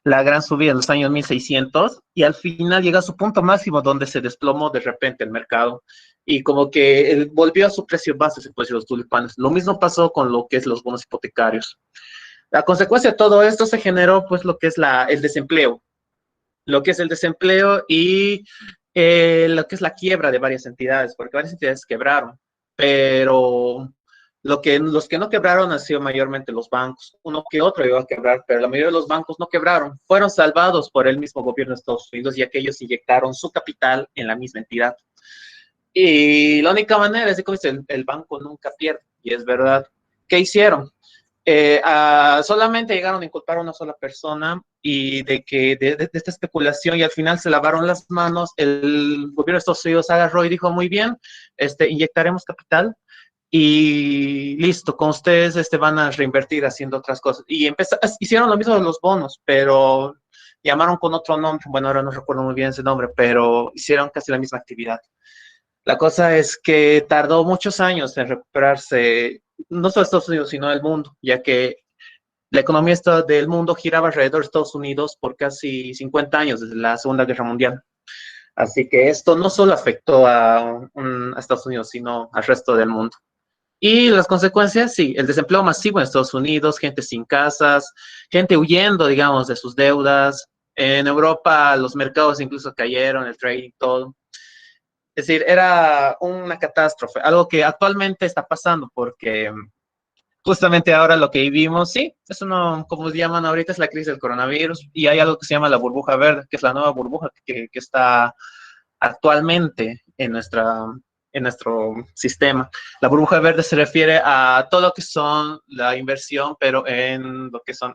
la gran subida en los años 1600 y al final llega a su punto máximo donde se desplomó de repente el mercado y como que volvió a su precio base, se puede decir, los tulipanes. Lo mismo pasó con lo que es los bonos hipotecarios. La consecuencia de todo esto se generó pues lo que es el desempleo. Lo que es el desempleo y lo que es la quiebra de varias entidades, porque varias entidades quebraron, pero los que no quebraron han sido mayormente los bancos. Uno que otro iba a quebrar, pero la mayoría de los bancos no quebraron. Fueron salvados por el mismo gobierno de Estados Unidos, ya que ellos inyectaron su capital en la misma entidad. Y la única manera es que el banco nunca pierde, y es verdad. ¿Qué hicieron? Solamente llegaron a inculpar a una sola persona y de esta especulación y al final se lavaron las manos. El gobierno de Estados Unidos agarró y dijo, muy bien, inyectaremos capital y listo, con ustedes van a reinvertir haciendo otras cosas. Y hicieron lo mismo de los bonos, pero llamaron con otro nombre, bueno, ahora no recuerdo muy bien ese nombre, pero hicieron casi la misma actividad. La cosa es que tardó muchos años en recuperarse, no solo Estados Unidos, sino el mundo, ya que la economía del mundo giraba alrededor de Estados Unidos por casi 50 años desde la Segunda Guerra Mundial. Así que esto no solo afectó a Estados Unidos, sino al resto del mundo. Y las consecuencias, sí, el desempleo masivo en Estados Unidos, gente sin casas, gente huyendo, digamos, de sus deudas. En Europa los mercados incluso cayeron, el trading, todo. Es decir, era una catástrofe, algo que actualmente está pasando porque justamente ahora lo que vivimos, sí, es uno, como se llaman ahorita, es la crisis del coronavirus y hay algo que se llama la burbuja verde, que es la nueva burbuja que está actualmente en nuestro sistema. La burbuja verde se refiere a todo lo que son la inversión, pero en lo que son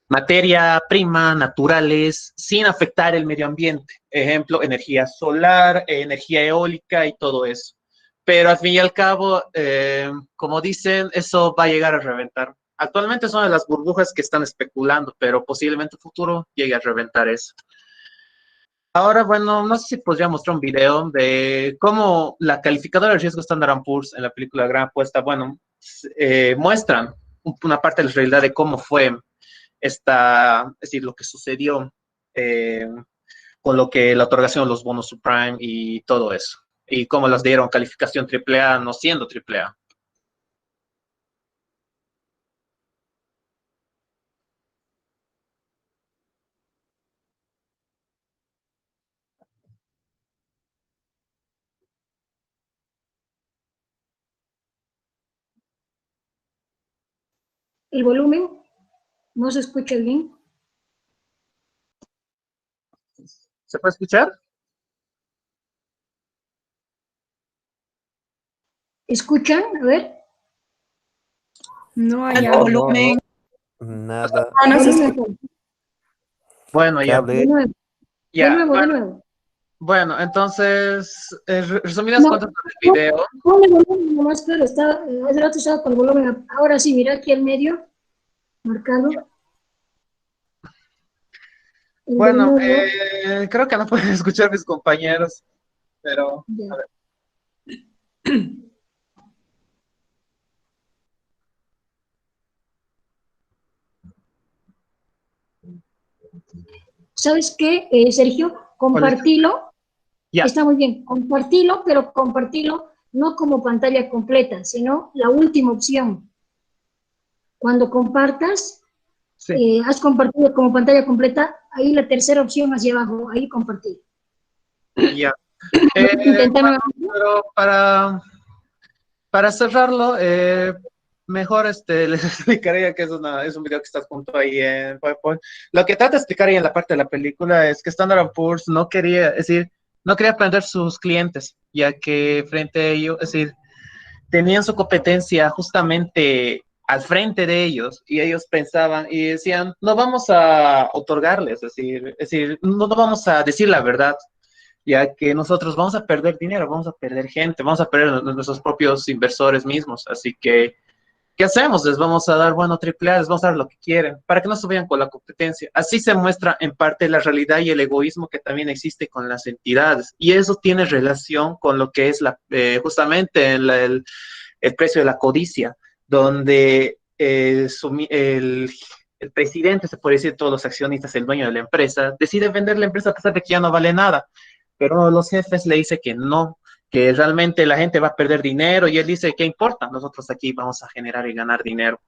materia prima, naturales, sin afectar el medio ambiente. Ejemplo, energía solar, energía eólica y todo eso. Pero al fin y al cabo, como dicen, eso va a llegar a reventar. Actualmente son de las burbujas que están especulando, pero posiblemente en el futuro llegue a reventar eso. Ahora, bueno, no sé si podría mostrar un video de cómo la calificadora de riesgo Standard & Poor's en la película Gran Apuesta, bueno, muestran una parte de la realidad de cómo fue es decir, lo que sucedió con lo que la otorgación de los bonos subprime y todo eso, y cómo las dieron calificación AAA no siendo AAA. El volumen no se escucha bien. ¿Se puede escuchar? ¿Escuchan? A ver. No hay No, volumen. nada. No se escucha. Bueno, ya. Cable. Ya, De bueno, nuevo. bueno, entonces, resumidas cuentas del video. Ponle volumen nomás, claro, hace rato estaba con el volumen. Ahora sí, mira aquí en medio, marcado. Bueno, creo que no pueden escuchar mis compañeros, pero a ver. ¿Sabes qué, Sergio? Compartilo. Está muy bien, compartilo, pero compartilo no como pantalla completa, sino la última opción. Cuando compartas, has compartido como pantalla completa, ahí la tercera opción hacia abajo, ahí compartir. Ya. Bueno, pero para cerrarlo, mejor les explicaría que es un video que está junto ahí en PowerPoint. Lo que trata de explicar ahí en la parte de la película es que Standard & Poor's no quería, es decir, no quería perder sus clientes, ya que frente a ello, es decir, tenían su competencia justamente al frente de ellos y ellos pensaban y decían, no vamos a otorgarles, es decir, no vamos a decir la verdad, ya que nosotros vamos a perder dinero, vamos a perder gente, vamos a perder nuestros propios inversores mismos, así que ¿qué hacemos? Les vamos a dar, bueno, AAA, les vamos a dar lo que quieren, para que no se vayan con la competencia. Así se muestra en parte la realidad y el egoísmo que también existe con las entidades. Y eso tiene relación con lo que es justamente el precio de la codicia, donde el presidente, se puede decir, todos los accionistas, el dueño de la empresa, decide vender la empresa a pesar de que ya no vale nada. Pero uno de los jefes le dice que no, que realmente la gente va a perder dinero y él dice, ¿qué importa? Nosotros aquí vamos a generar y ganar dinero.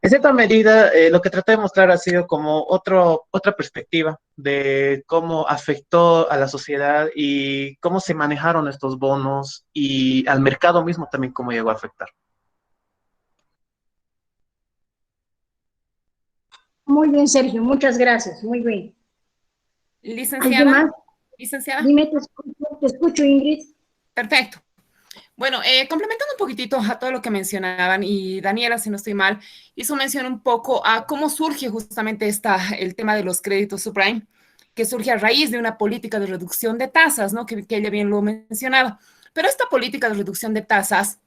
En cierta medida, lo que traté de mostrar ha sido como otra perspectiva de cómo afectó a la sociedad y cómo se manejaron estos bonos y al mercado mismo también cómo llegó a afectar. Muy bien, Sergio, muchas gracias, muy bien. Licenciada. ¿Alguien más? Licenciada. Dime, te escucho, Ingrid. Perfecto. Bueno, complementando un poquitito a todo lo que mencionaban, y Daniela, si no estoy mal, hizo mención un poco a cómo surge justamente el tema de los créditos subprime, que surge a raíz de una política de reducción de tasas, ¿no? Que ella bien lo mencionaba. Pero esta política de reducción de tasas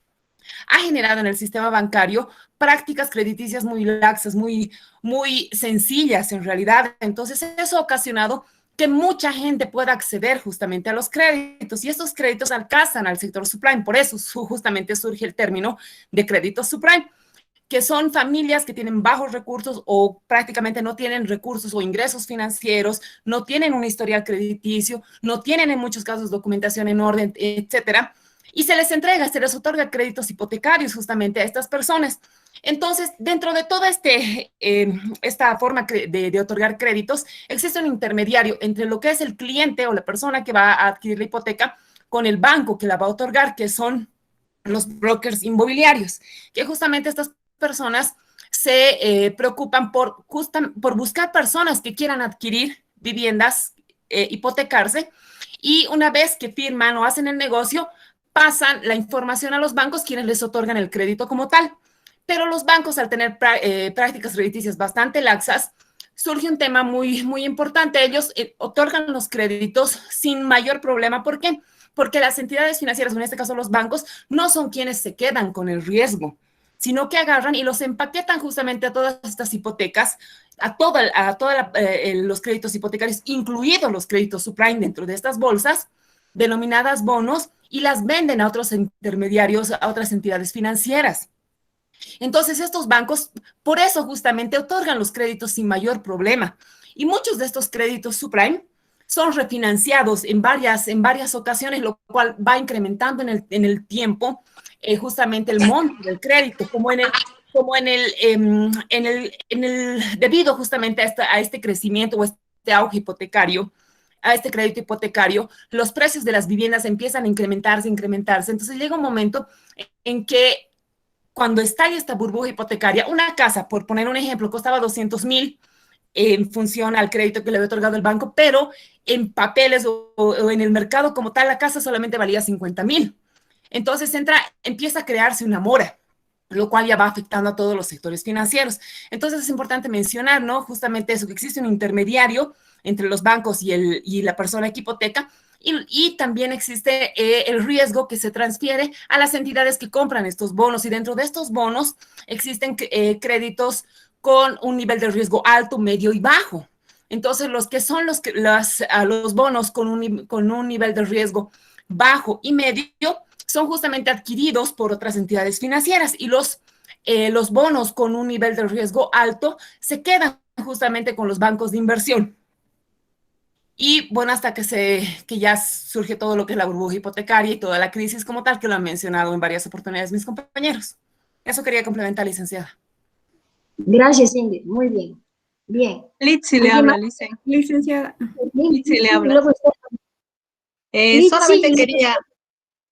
ha generado en el sistema bancario prácticas crediticias muy laxas, muy sencillas en realidad. Entonces, eso ha ocasionado que mucha gente pueda acceder justamente a los créditos, y estos créditos alcanzan al sector subprime. Por eso justamente surge el término de créditos subprime, que son familias que tienen bajos recursos o prácticamente no tienen recursos o ingresos financieros, no tienen un historial crediticio, no tienen en muchos casos documentación en orden, etcétera, y se les otorga créditos hipotecarios justamente a estas personas. Entonces, dentro de toda esta forma de otorgar créditos, existe un intermediario entre lo que es el cliente o la persona que va a adquirir la hipoteca con el banco que la va a otorgar, que son los brokers inmobiliarios, que justamente estas personas se preocupan por buscar personas que quieran adquirir viviendas, hipotecarse, y una vez que firman o hacen el negocio, pasan la información a los bancos, quienes les otorgan el crédito como tal. Pero los bancos, al tener prácticas crediticias bastante laxas, surge un tema muy, muy importante. Ellos otorgan los créditos sin mayor problema. ¿Por qué? Porque las entidades financieras, en este caso los bancos, no son quienes se quedan con el riesgo, sino que agarran y los empaquetan justamente a todas estas hipotecas, a todos los créditos hipotecarios, incluidos los créditos subprime dentro de estas bolsas, denominadas bonos, y las venden a otros intermediarios, a otras entidades financieras. Entonces, estos bancos, por eso justamente, otorgan los créditos sin mayor problema. Y muchos de estos créditos subprime son refinanciados en varias ocasiones, lo cual va incrementando en el tiempo justamente el monto del crédito, debido justamente a este crecimiento o este auge hipotecario, a este crédito hipotecario, los precios de las viviendas empiezan a incrementarse. Entonces llega un momento en que cuando estalla esta burbuja hipotecaria, una casa, por poner un ejemplo, costaba 200,000 en función al crédito que le había otorgado el banco, pero en papeles o en el mercado como tal, la casa solamente valía 50,000. Entonces empieza a crearse una mora, lo cual ya va afectando a todos los sectores financieros. Entonces es importante mencionar, ¿no? Justamente eso, que existe un intermediario entre los bancos y la persona que hipoteca, y también existe el riesgo que se transfiere a las entidades que compran estos bonos, y dentro de estos bonos existen créditos con un nivel de riesgo alto, medio y bajo. Entonces, los que son los bonos con un nivel de riesgo bajo y medio son justamente adquiridos por otras entidades financieras, y los bonos con un nivel de riesgo alto se quedan justamente con los bancos de inversión. Y bueno, hasta que ya surge todo lo que es la burbuja hipotecaria y toda la crisis como tal, que lo han mencionado en varias oportunidades mis compañeros. Eso quería complementar, licenciada. Gracias, Ingrid. Muy bien. Bien. Litsi le habla, licenciada. Litsi le habla. Solamente quería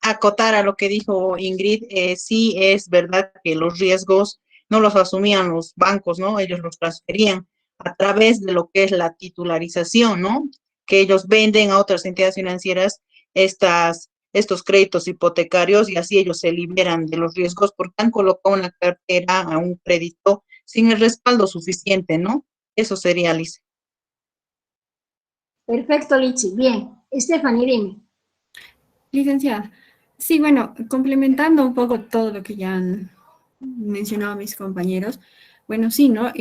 acotar a lo que dijo Ingrid. Sí es verdad que los riesgos no los asumían los bancos, ¿no? Ellos los transferían a través de lo que es la titularización, ¿no? Que ellos venden a otras entidades financieras estos créditos hipotecarios, y así ellos se liberan de los riesgos porque han colocado en la cartera a un crédito sin el respaldo suficiente, ¿no? Eso sería, Alice. Perfecto, Lichi. Bien. Stephanie, dime. Licenciada, sí, bueno, complementando un poco todo lo que ya han mencionado mis compañeros, bueno, sí, ¿no?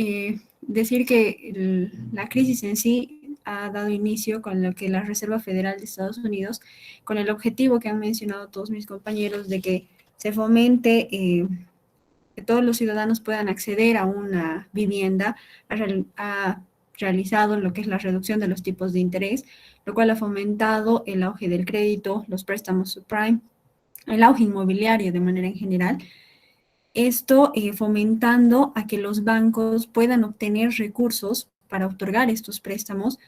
Decir que la crisis en sí ha dado inicio con lo que la Reserva Federal de Estados Unidos, con el objetivo que han mencionado todos mis compañeros de que se fomente que todos los ciudadanos puedan acceder a una vivienda, ha realizado lo que es la reducción de los tipos de interés, lo cual ha fomentado el auge del crédito, los préstamos subprime, el auge inmobiliario de manera en general. Esto fomentando a que los bancos puedan obtener recursos para otorgar estos préstamos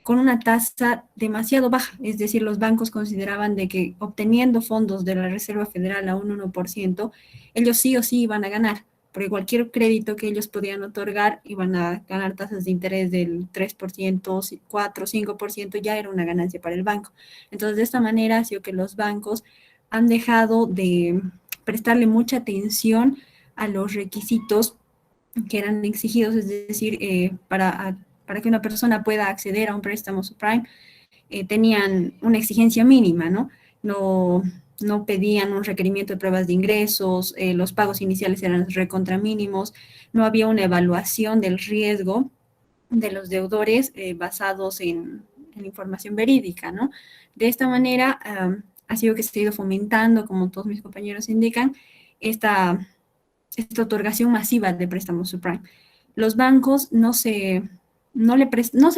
con una tasa demasiado baja. Es decir, los bancos consideraban de que obteniendo fondos de la Reserva Federal a un 1%, ellos sí o sí iban a ganar, porque cualquier crédito que ellos podían otorgar iban a ganar tasas de interés del 3%, 4, 5%, ya era una ganancia para el banco. Entonces, de esta manera ha sido que los bancos han dejado de prestarle mucha atención a los requisitos que eran exigidos, es decir, para que una persona pueda acceder a un préstamo subprime, tenían una exigencia mínima, ¿no? No pedían un requerimiento de pruebas de ingresos, los pagos iniciales eran recontra mínimos, no había una evaluación del riesgo de los deudores basados en la información verídica, ¿no? De esta manera ha sido que se ha ido fomentando, como todos mis compañeros indican, esta otorgación masiva de préstamos subprime. Los bancos no se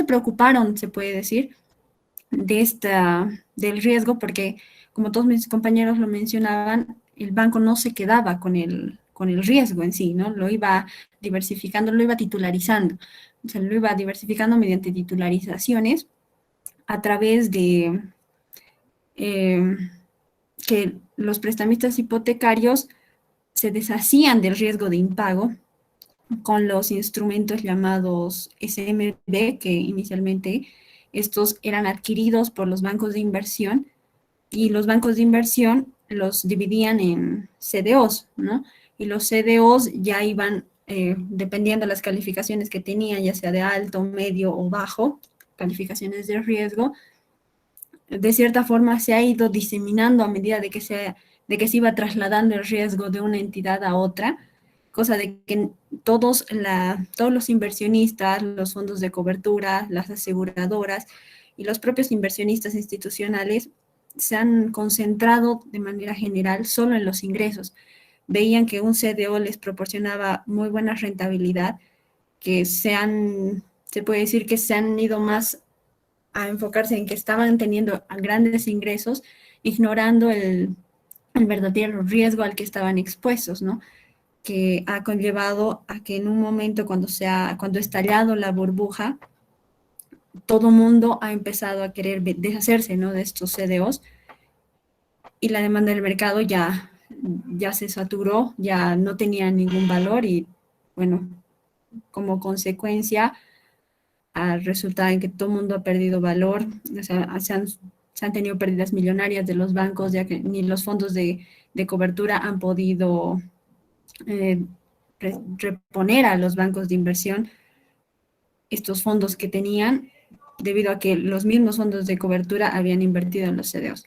preocuparon, se puede decir, del riesgo, porque como todos mis compañeros lo mencionaban, el banco no se quedaba con el riesgo en sí, ¿no? Lo iba diversificando, lo iba titularizando. O sea, lo iba diversificando mediante titularizaciones a través de que los prestamistas hipotecarios se deshacían del riesgo de impago con los instrumentos llamados SMB, que inicialmente estos eran adquiridos por los bancos de inversión, y los bancos de inversión los dividían en CDOs, ¿no? Y los CDOs ya iban, dependiendo de las calificaciones que tenían, ya sea de alto, medio o bajo, calificaciones de riesgo, de cierta forma se ha ido diseminando a medida de que se iba trasladando el riesgo de una entidad a otra, cosa de que todos los inversionistas, los fondos de cobertura, las aseguradoras y los propios inversionistas institucionales se han concentrado de manera general solo en los ingresos. Veían que un CDO les proporcionaba muy buena rentabilidad, que se puede decir que se han ido más a enfocarse en que estaban teniendo grandes ingresos, ignorando el verdadero riesgo al que estaban expuestos, ¿no? Que ha conllevado a que en un momento cuando ha estallado la burbuja, todo mundo ha empezado a querer deshacerse, ¿no?, de estos CDOs, y la demanda del mercado ya se saturó, ya no tenía ningún valor, y bueno, como consecuencia ha resultado en que todo el mundo ha perdido valor. O sea, se han tenido pérdidas millonarias de los bancos, ya que ni los fondos de cobertura han podido reponer a los bancos de inversión estos fondos que tenían, debido a que los mismos fondos de cobertura habían invertido en los CDOs.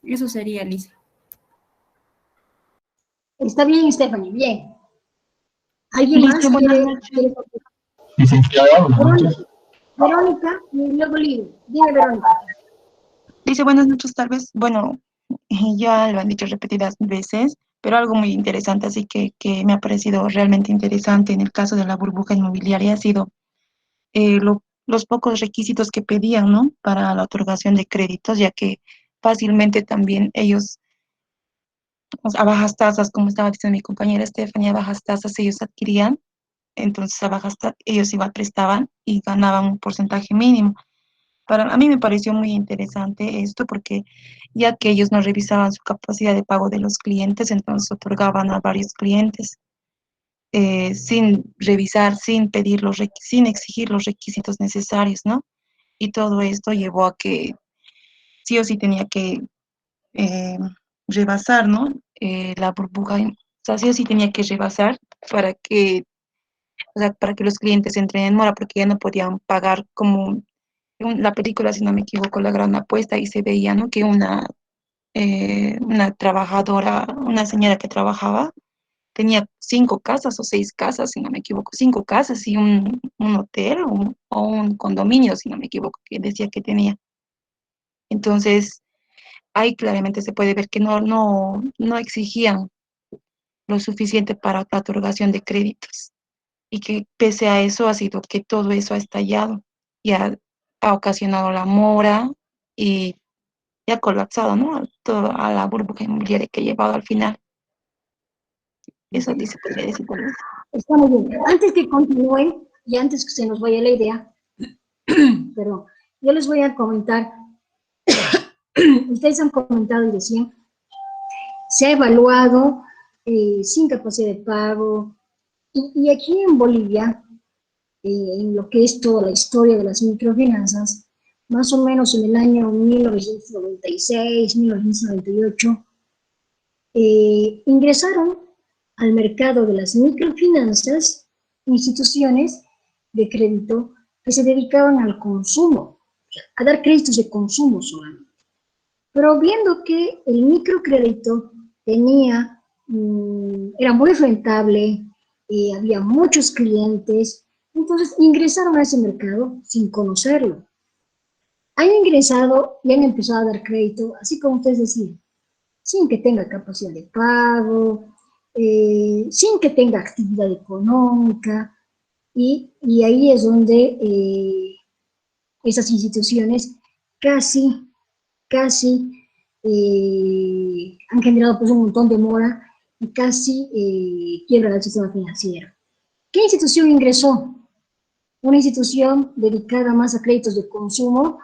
Eso sería, Lisa. Está bien, Stephanie, bien. ¿Alguien más quiere Licenciada, buenas noches. Verónica, y luego Lidia. Dime, Verónica. Dice, buenas noches, tal vez, bueno, ya lo han dicho repetidas veces, pero algo muy interesante, así que me ha parecido realmente interesante en el caso de la burbuja inmobiliaria ha sido los pocos requisitos que pedían, ¿no?, para la otorgación de créditos, ya que fácilmente también ellos, a bajas tasas, como estaba diciendo mi compañera Stephanie, a bajas tasas ellos adquirían, entonces a bajas tasas ellos prestaban y ganaban un porcentaje mínimo. A mí me pareció muy interesante esto porque ya que ellos no revisaban su capacidad de pago de los clientes, entonces otorgaban a varios clientes sin revisar, sin sin exigir los requisitos necesarios, ¿no? Y todo esto llevó a que sí o sí tenía que rebasar, ¿no? La burbuja, o sea, sí o sí tenía que rebasar para que los clientes entren en mora, porque ya no podían pagar como la película, si no me equivoco, La Gran Apuesta, y se veía, ¿no?, que una trabajadora, una señora que trabajaba, tenía 5 casas o 6 casas, si no me equivoco, 5 casas y un hotel o un condominio, si no me equivoco, que decía que tenía. Entonces, ahí claramente se puede ver que no exigían lo suficiente para la otorgación de créditos, y que pese a eso ha sido que todo eso ha estallado y ha ocasionado la mora y ha colapsado, ¿no?, a la burbuja inmobiliaria que ha llevado al final. Eso se podría decir tal vez. Está muy bien. Antes que continúen y antes que se nos vaya la idea, perdón, yo les voy a comentar, ustedes han comentado y decían, se ha evaluado sin capacidad de pago, y aquí en Bolivia, en lo que es toda la historia de las microfinanzas, más o menos en el año 1996, 1998, ingresaron al mercado de las microfinanzas instituciones de crédito que se dedicaban al consumo, a dar créditos de consumo solamente. Pero viendo que el microcrédito era muy rentable, había muchos clientes, entonces ingresaron a ese mercado sin conocerlo. han ingresado y han empezado a dar crédito, así como ustedes decían, sin que tenga capacidad de pago, sin que tenga actividad económica, y ahí es donde esas instituciones casi han generado pues un montón de mora y casi quiebra el sistema financiero. ¿Qué institución ingresó? Una institución dedicada más a créditos de consumo,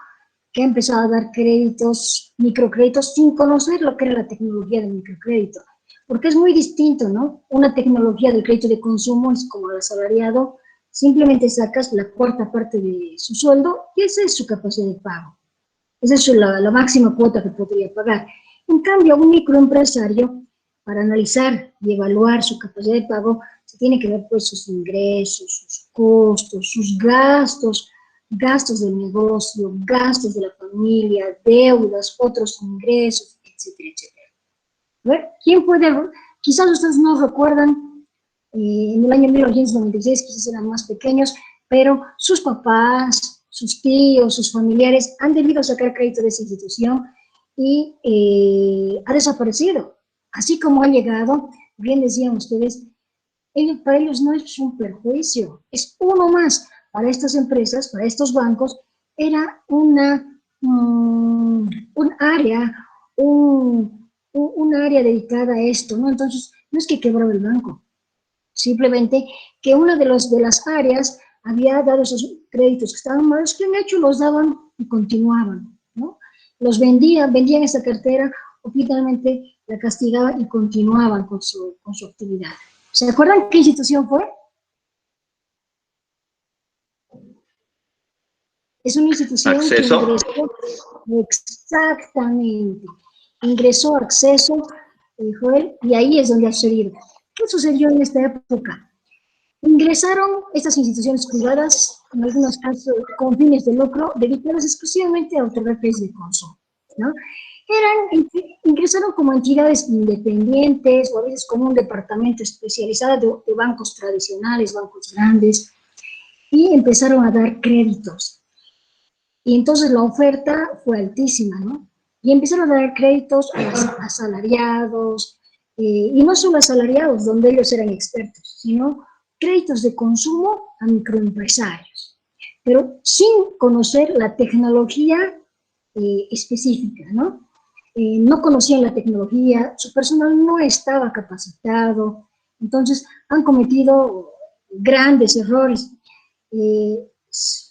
que ha empezado a dar créditos, microcréditos, sin conocer lo que era la tecnología del microcrédito. Porque es muy distinto, ¿no? Una tecnología del crédito de consumo es como el asalariado, simplemente sacas la cuarta parte de su sueldo y esa es su capacidad de pago. Esa es la máxima cuota que podría pagar. En cambio, un microempresario, para analizar y evaluar su capacidad de pago, se tiene que ver pues sus ingresos, sus costos, sus gastos del negocio, gastos de la familia, deudas, otros ingresos, etcétera, etcétera. A ver, ¿quién puede? Quizás ustedes no recuerdan, en el año 1996, quizás eran más pequeños, pero sus papás, sus tíos, sus familiares han debido sacar crédito de esa institución y ha desaparecido. Así como ha llegado, bien decían ustedes, para ellos no es un perjuicio, es uno más. Para estas empresas, para estos bancos, era un área dedicada a esto, ¿no? Entonces, no es que quebró el banco, simplemente que una de las áreas había dado esos créditos que estaban malos, que han hecho, los daban y continuaban, ¿no? Los vendían esa cartera, o finalmente la castigaban y continuaban con su actividad. ¿Se acuerdan qué institución fue? Es una institución ¿Acceso? que ingresó, exactamente, ingresó Acceso, Joel, y ahí es donde ha sucedido. ¿Qué sucedió en esta época? Ingresaron estas instituciones privadas, en algunos casos con fines de lucro, dedicadas exclusivamente a otorgar créditos de consumo, ¿no? Ingresaron como entidades independientes o a veces como un departamento especializado de bancos tradicionales, bancos grandes, y empezaron a dar créditos. Y entonces la oferta fue altísima, ¿no? Y empezaron a dar créditos a asalariados, y no solo asalariados, donde ellos eran expertos, sino créditos de consumo a microempresarios, pero sin conocer la tecnología específica, ¿no? No conocían la tecnología, su personal no estaba capacitado, entonces han cometido grandes errores.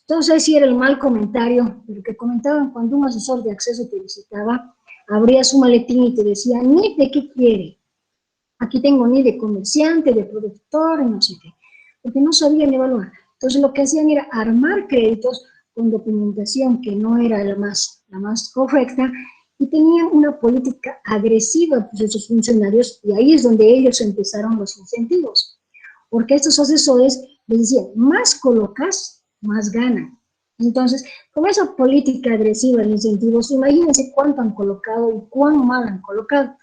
No sé si era el mal comentario, pero que comentaban cuando un asesor de acceso te visitaba, abría su maletín y te decía, ni de qué quiere. Aquí tengo ni de comerciante, de productor, no sé qué, porque no sabían evaluar. Entonces lo que hacían era armar créditos con documentación que no era la más correcta y tenían una política agresiva de sus funcionarios y ahí es donde ellos empezaron los incentivos. Porque estos asesores les decían, más colocas, más ganan. Entonces, con esa política agresiva de incentivos, imagínense cuánto han colocado y cuán mal han colocado.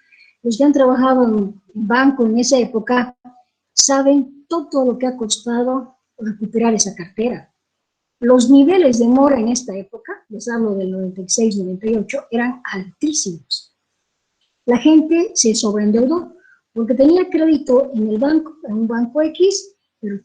Los que han trabajado en banco en esa época saben todo lo que ha costado recuperar esa cartera. Los niveles de mora en esta época, les hablo del 96-98, eran altísimos. La gente se sobreendeudó porque tenía crédito en el banco, en un banco X, pero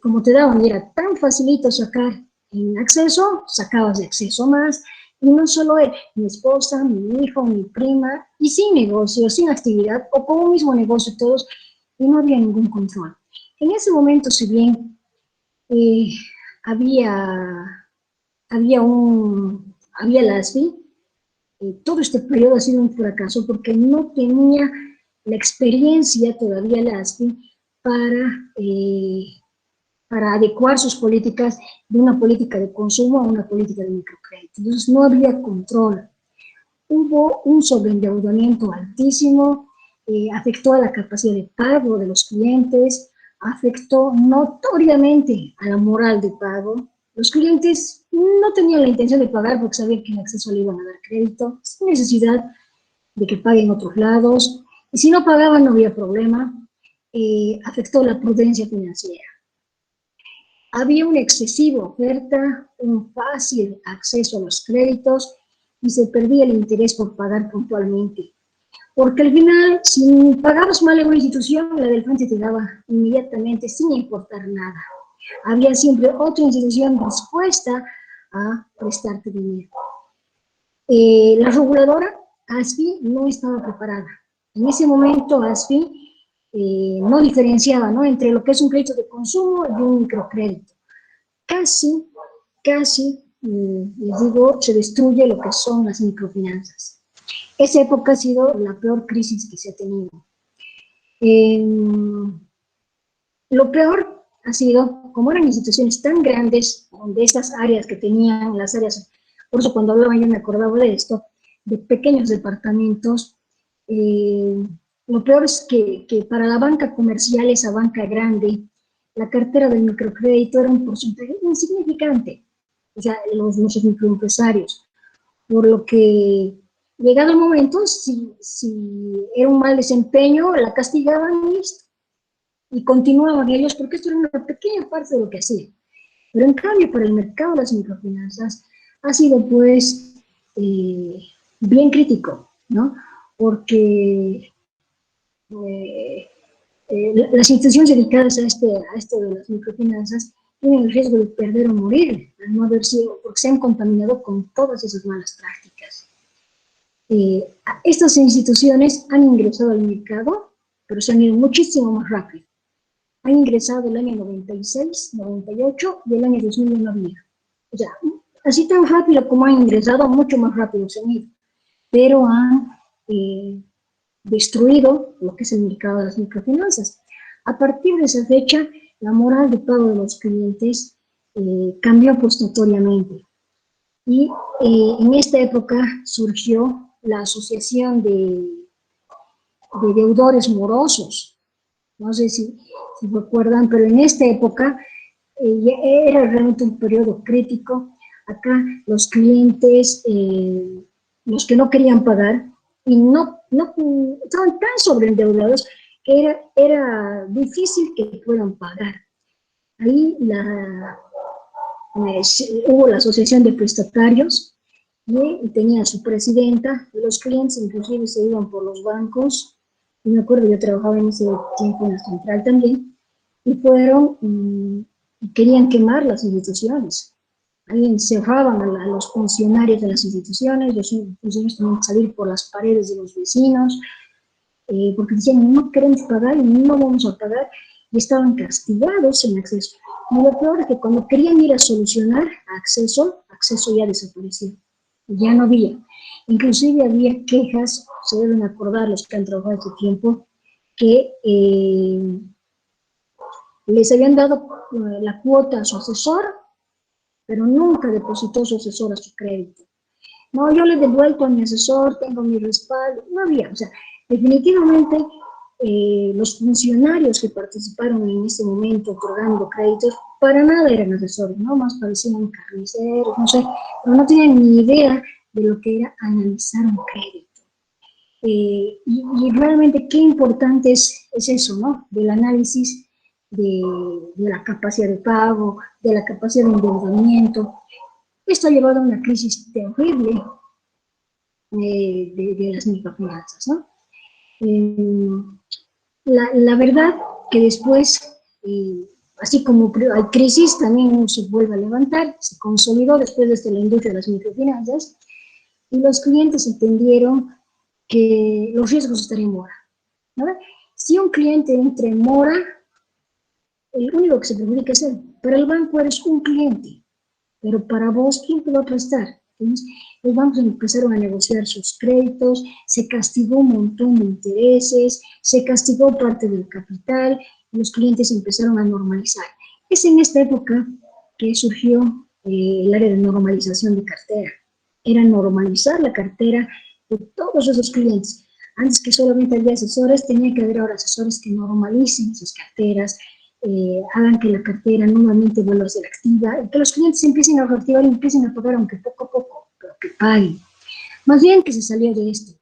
como te daban y era tan facilito sacar en Acceso, sacabas de Acceso más, y no solo él, mi esposa, mi hijo, mi prima, y sin negocio, sin actividad, o con un mismo negocio todos, y no había ningún control. En ese momento, si bien había la ASFI, todo este periodo ha sido un fracaso porque no tenía la experiencia todavía la ASFI para adecuar sus políticas de una política de consumo a una política de microcrédito. Entonces no había control. Hubo un sobreendeudamiento altísimo, afectó a la capacidad de pago de los clientes, afectó notoriamente a la moral de pago. Los clientes no tenían la intención de pagar porque sabían que en Acceso le iban a dar crédito, sin necesidad de que paguen otros lados, y si no pagaban no había problema. Afectó la prudencia financiera. Había una excesiva oferta, un fácil acceso a los créditos y se perdía el interés por pagar puntualmente. Porque al final, si pagabas mal en una institución, la del frente te daba inmediatamente sin importar nada. Había siempre otra institución dispuesta a prestarte dinero. La reguladora, ASFI, no estaba preparada. En ese momento, ASFI no diferenciaba, ¿no?, entre lo que es un crédito de consumo y un microcrédito. Casi, les digo, se destruye lo que son las microfinanzas. Esa época ha sido la peor crisis que se ha tenido. Lo peor ha sido, como eran instituciones tan grandes, donde esas áreas que tenían, las áreas, por eso cuando hablaba yo me acordaba de esto, de pequeños departamentos, lo peor es que para la banca comercial, esa banca grande, la cartera del microcrédito era un porcentaje insignificante, o sea, los microempresarios, por lo que llegado el momento, si era un mal desempeño, la castigaban y listo. Y continuaban ellos, porque esto era una pequeña parte de lo que hacían. Pero en cambio, para el mercado de las microfinanzas ha sido, pues, bien crítico, ¿no? Porque las instituciones dedicadas a esto de las microfinanzas tienen el riesgo de perder o morir, al no haber sido, porque se han contaminado con todas esas malas prácticas. Estas instituciones han ingresado al mercado, pero se han ido muchísimo más rápido. Han ingresado el año 96, 98 y el año 2000 no había. O sea, así tan rápido como han ingresado, mucho más rápido se han ido. Pero han destruido lo que es el mercado de las microfinanzas. A partir de esa fecha, la moral de pago de los clientes cambió notoriamente. Y en esta época surgió la Asociación de Deudores Morosos. No sé si recuerdan, pero en esta época era realmente un periodo crítico. Acá los clientes, los que no querían pagar, y no estaban tan sobreendeudados que era difícil que puedan pagar. Ahí hubo la Asociación de Prestatarios, y tenía su presidenta, y los clientes inclusive se iban por los bancos. Y me acuerdo, yo trabajaba en ese tiempo en la central también, y fueron y querían quemar las instituciones. Ahí encerraban a los funcionarios de las instituciones, los funcionarios tenían que salir por las paredes de los vecinos, porque decían, no queremos pagar y no vamos a pagar, y estaban castigados en acceso. Y lo peor es que cuando querían ir a solucionar acceso ya desapareció, ya no había. Inclusive había quejas, se deben acordar los que han trabajado este tiempo, que les habían dado la cuota a su asesor, pero nunca depositó su asesor a su crédito. No, yo le he devuelto a mi asesor, tengo mi respaldo. No había, o sea, definitivamente los funcionarios que participaron en ese momento otorgando créditos, para nada eran asesores, ¿no? Más parecían carniceros, no sé, pero no tenían ni idea de lo que era analizar un crédito. Y realmente qué importante es eso, ¿no? Del análisis de la capacidad de pago, de la capacidad de endeudamiento. Esto ha llevado a una crisis terrible de las microfinanzas, ¿no? La verdad que después, así como hay crisis, también uno se vuelve a levantar, se consolidó después desde la industria de las microfinanzas, y los clientes entendieron que los riesgos están en mora, ¿no? Si un cliente entra en mora, el único que se perjudica es él. Para el banco eres un cliente, pero para vos, ¿quién te va a prestar? Entonces, los bancos empezaron a negociar sus créditos, se castigó un montón de intereses, se castigó parte del capital, y los clientes empezaron a normalizar. Es en esta época que surgió el área de normalización de cartera. Era normalizar la cartera de todos esos clientes. Antes que solamente había asesores, tenía que haber ahora asesores que normalicen sus carteras, hagan que la cartera nuevamente vuelva a ser activa, y que los clientes empiecen a reactivar y empiecen a pagar, aunque poco a poco, pero que paguen. Más bien que se salió de esto.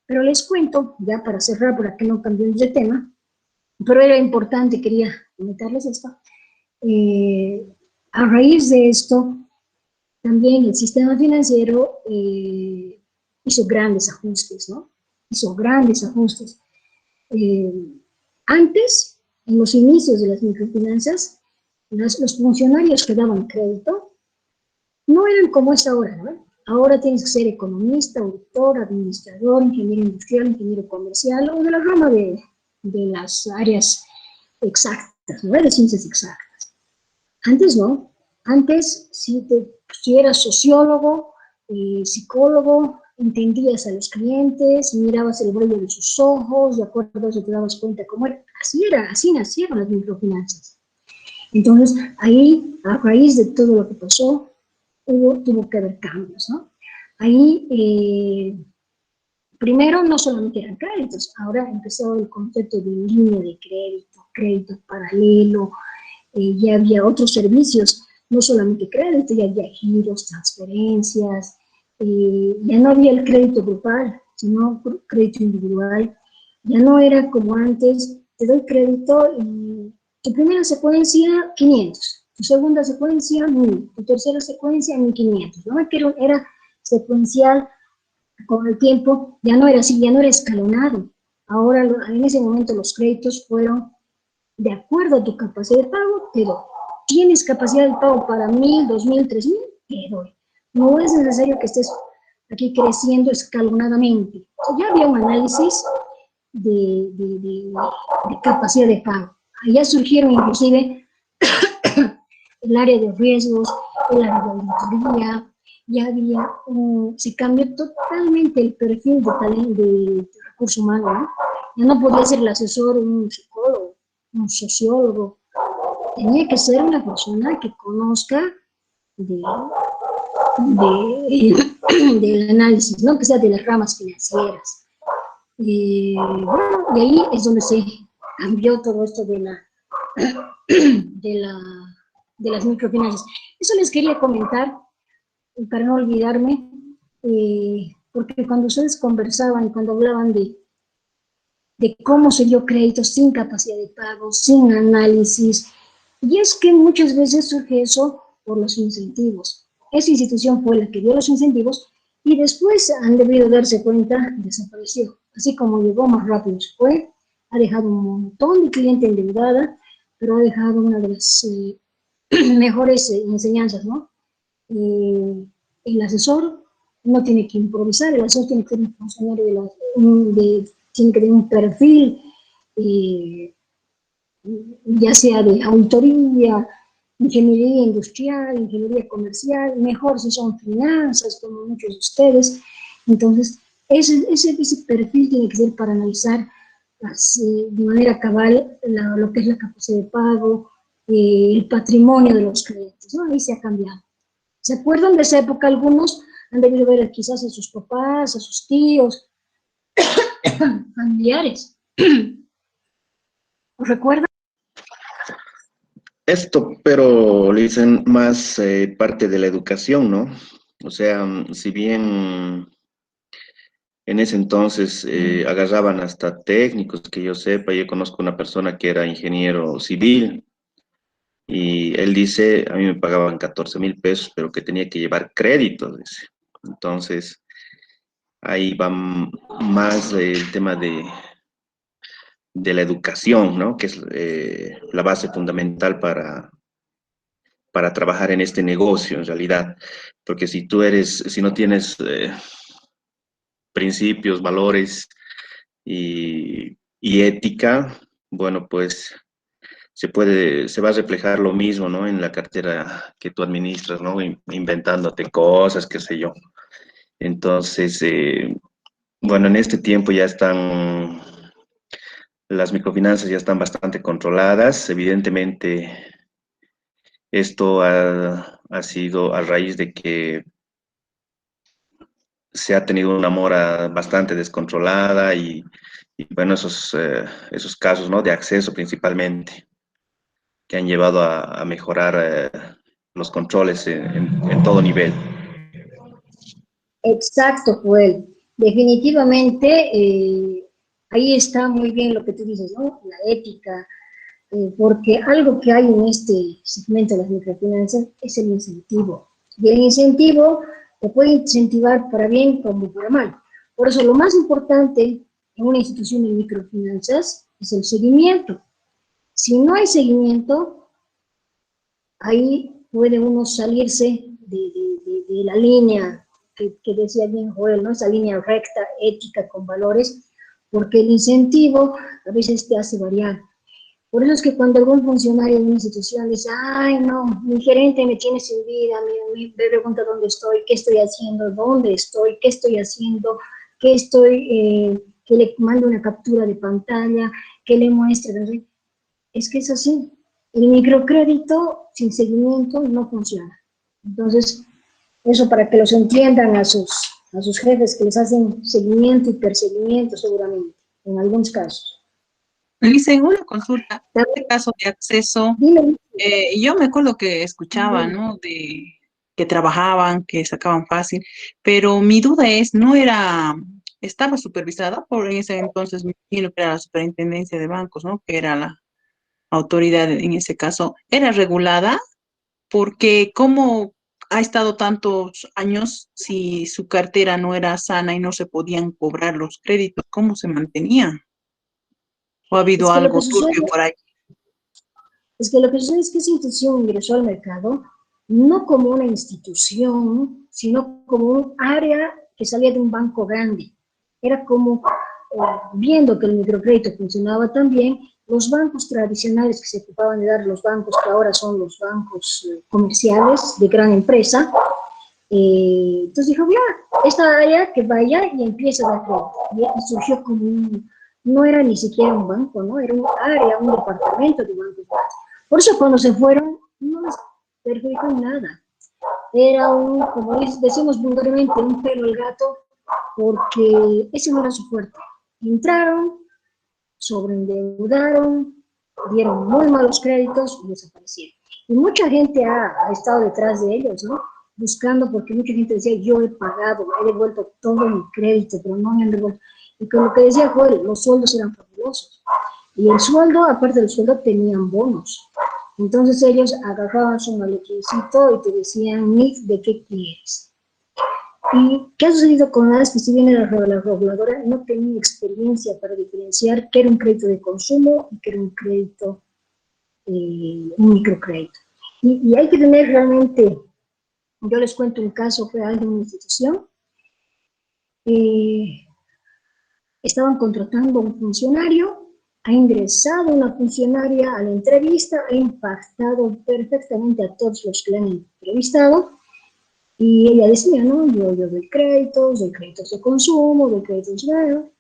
Pero les cuento, ya para cerrar, para que no cambiemos de tema, pero era importante, quería comentarles esto, A raíz de esto, también el sistema financiero hizo grandes ajustes, ¿no? Hizo grandes ajustes. Antes, en los inicios de las microfinanzas, los funcionarios que daban crédito no eran como es ahora, ¿no? Ahora tienes que ser economista, auditor, administrador, ingeniero industrial, ingeniero comercial o de la rama de las áreas exactas, ¿no? De ciencias exactas. Antes no. Antes, si eras sociólogo, psicólogo, entendías a los clientes, mirabas el brillo de sus ojos, de acuerdo a eso te dabas cuenta cómo era. Así nacieron las microfinanzas. Entonces, ahí, a raíz de todo lo que pasó, tuvo que haber cambios, ¿no? Ahí, primero, no solamente eran créditos, ahora empezó el concepto de línea de crédito, crédito paralelo, ya había otros servicios, no solamente crédito, ya había giros, transferencias, ya no había el crédito grupal, sino crédito individual, ya no era como antes, te doy crédito y tu primera secuencia 500, tu segunda secuencia 1000, tu tercera secuencia 1500, ¿no? Era secuencial con el tiempo, ya no era así, ya no era escalonado. Ahora, en ese momento, los créditos fueron de acuerdo a tu capacidad de pago, te doy. ¿Tienes capacidad de pago para 1000, 2000, 3000? Te doy. No es necesario que estés aquí creciendo escalonadamente. Ya había un análisis de capacidad de pago. Allá surgieron inclusive el área de riesgos, el área de auditoría, ya había, se cambió totalmente el perfil de talento de recurso humano, ¿no? Ya no podía ser el asesor un psicólogo, un sociólogo, tenía que ser una persona que conozca del análisis, ¿no? Que sea de las ramas financieras. Bueno, y ahí es donde se cambió todo esto de las microfinanzas. Eso les quería comentar, para no olvidarme, porque cuando ustedes conversaban y cuando hablaban de cómo se dio crédito sin capacidad de pago, sin análisis, y es que muchas veces surge eso por los incentivos. Esa institución fue la que dio los incentivos y después han debido darse cuenta, desapareció. Así como llegó, más rápido se fue, ha dejado un montón de cliente endeudada, pero ha dejado una de las mejores enseñanzas, ¿no? El asesor no tiene que improvisar, el asesor tiene que ser un funcionario tiene que tener un perfil, ya sea de auditoría, ingeniería industrial, ingeniería comercial, mejor si son finanzas, como muchos de ustedes. Entonces, ese perfil tiene que ser para analizar de manera cabal lo que es la capacidad de pago, el patrimonio de los clientes, ¿no? Ahí se ha cambiado. ¿Se acuerdan de esa época? Algunos han debido ver quizás a sus papás, a sus tíos, familiares. ¿Os recuerdan? Esto, pero le dicen más parte de la educación, ¿no? O sea, si bien en ese entonces agarraban hasta técnicos, que yo sepa, yo conozco una persona que era ingeniero civil y él dice, a mí me pagaban 14,000 pesos, pero que tenía que llevar crédito, dice. Entonces, ahí va más el tema de la educación, ¿no? Que es la base fundamental para trabajar en este negocio, en realidad. Porque si no tienes principios, valores y ética, bueno, pues se va a reflejar lo mismo, ¿no? En la cartera que tú administras, ¿no? Inventándote cosas, qué sé yo. Entonces, bueno, en este tiempo las microfinanzas ya están bastante controladas. Evidentemente, esto ha sido a raíz de que se ha tenido una mora bastante descontrolada y bueno, esos casos, ¿no? De acceso principalmente, que han llevado a mejorar los controles en todo nivel. Exacto, Joel. Definitivamente, ahí está muy bien lo que tú dices, ¿no? La ética, porque algo que hay en este segmento de las microfinanzas es el incentivo. Y el incentivo te puede incentivar para bien como para mal. Por eso lo más importante en una institución de microfinanzas es el seguimiento. Si no hay seguimiento, ahí puede uno salirse de la línea que decía bien Joel, ¿no? Esa línea recta, ética, con valores, porque el incentivo a veces te hace variar. Por eso es que cuando algún funcionario de una institución dice, ay, no, mi gerente me tiene sin vida, me pregunta dónde estoy, qué estoy haciendo, dónde estoy, qué estoy haciendo, que le mande una captura de pantalla, que le muestre, ¿no? Es que es así. El microcrédito sin seguimiento no funciona. Entonces, eso para que los entiendan a sus jefes que les hacen seguimiento y perseguimiento seguramente, en algunos casos. Licen, una consulta, en este caso de acceso, yo me acuerdo que escuchaba, ¿no? De que trabajaban, que sacaban fácil, pero mi duda es, ¿no era, estaba supervisada por en ese entonces, me imagino que era la superintendencia de bancos, ¿no? Que era la autoridad en ese caso, ¿era regulada? Porque ¿cómo ha estado tantos años si su cartera no era sana y no se podían cobrar los créditos? ¿Cómo se mantenía? ¿O ha habido Es que lo algo que sucede turbio por ahí? Es que lo que sucede es que esa institución ingresó al mercado no como una institución, sino como un área que salía de un banco grande. Era como, viendo que el microcrédito funcionaba tan bien, los bancos tradicionales que se ocupaban de dar los bancos que ahora son los bancos comerciales de gran empresa, entonces dijo, ya, esta área que vaya y empieza a dar crédito. Y surgió como no era ni siquiera un banco, ¿no? Era un área, un departamento de bancos. Por eso cuando se fueron, no les perjudicó en nada. Era como decimos vulgarmente, un pelo al gato, porque ese no era su fuerte. Entraron, sobreendeudaron, dieron muy malos créditos y desaparecieron. Y mucha gente ha estado detrás de ellos, ¿no? Buscando, porque mucha gente decía, yo he pagado, he devuelto todo mi crédito, pero no me han devuelto. Y con lo que decía Joel, los sueldos eran fabulosos. Y el sueldo, aparte del sueldo, tenían bonos. Entonces ellos agarraban su malequincito y te decían, Nick, ¿de qué quieres? ¿Y qué ha sucedido con las que si bien era la reguladora, no tenía experiencia para diferenciar qué era un crédito de consumo y qué era un crédito, un microcrédito? Y hay que tener realmente, yo les cuento un caso real de una institución, estaban contratando a un funcionario, ha ingresado una funcionaria a la entrevista, ha impactado perfectamente a todos los que le han entrevistado, y ella decía, no, yo doy créditos de consumo, doy créditos de...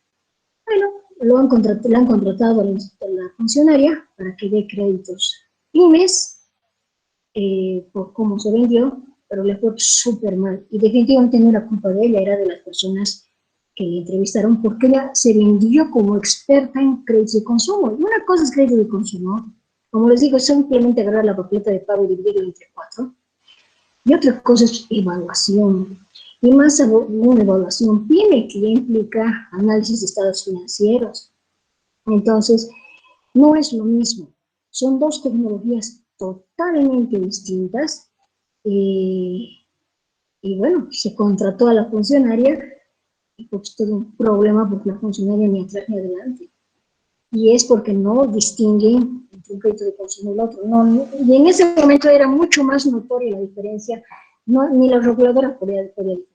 Bueno, la han contratado a la funcionaria para que dé créditos pymes, por cómo se vendió, pero le fue súper mal. Y definitivamente no era culpa de ella, era de las personas que le entrevistaron, porque ella se vendió como experta en créditos de consumo. Y una cosa es crédito de consumo, como les digo, es simplemente agarrar la papeleta de pago y dividirlo entre 4. Y otra cosa es evaluación. Y más una evaluación PYME, que ya implica análisis de estados financieros. Entonces, no es lo mismo. Son dos tecnologías totalmente distintas. Y bueno, se contrató a la funcionaria y pues tuvo un problema porque la funcionaria ni atrás ni adelante. Y es porque no distinguen entre un crédito de consumo y el otro. Y en ese momento era mucho más notoria la diferencia, ni la reguladora podía diferenciar,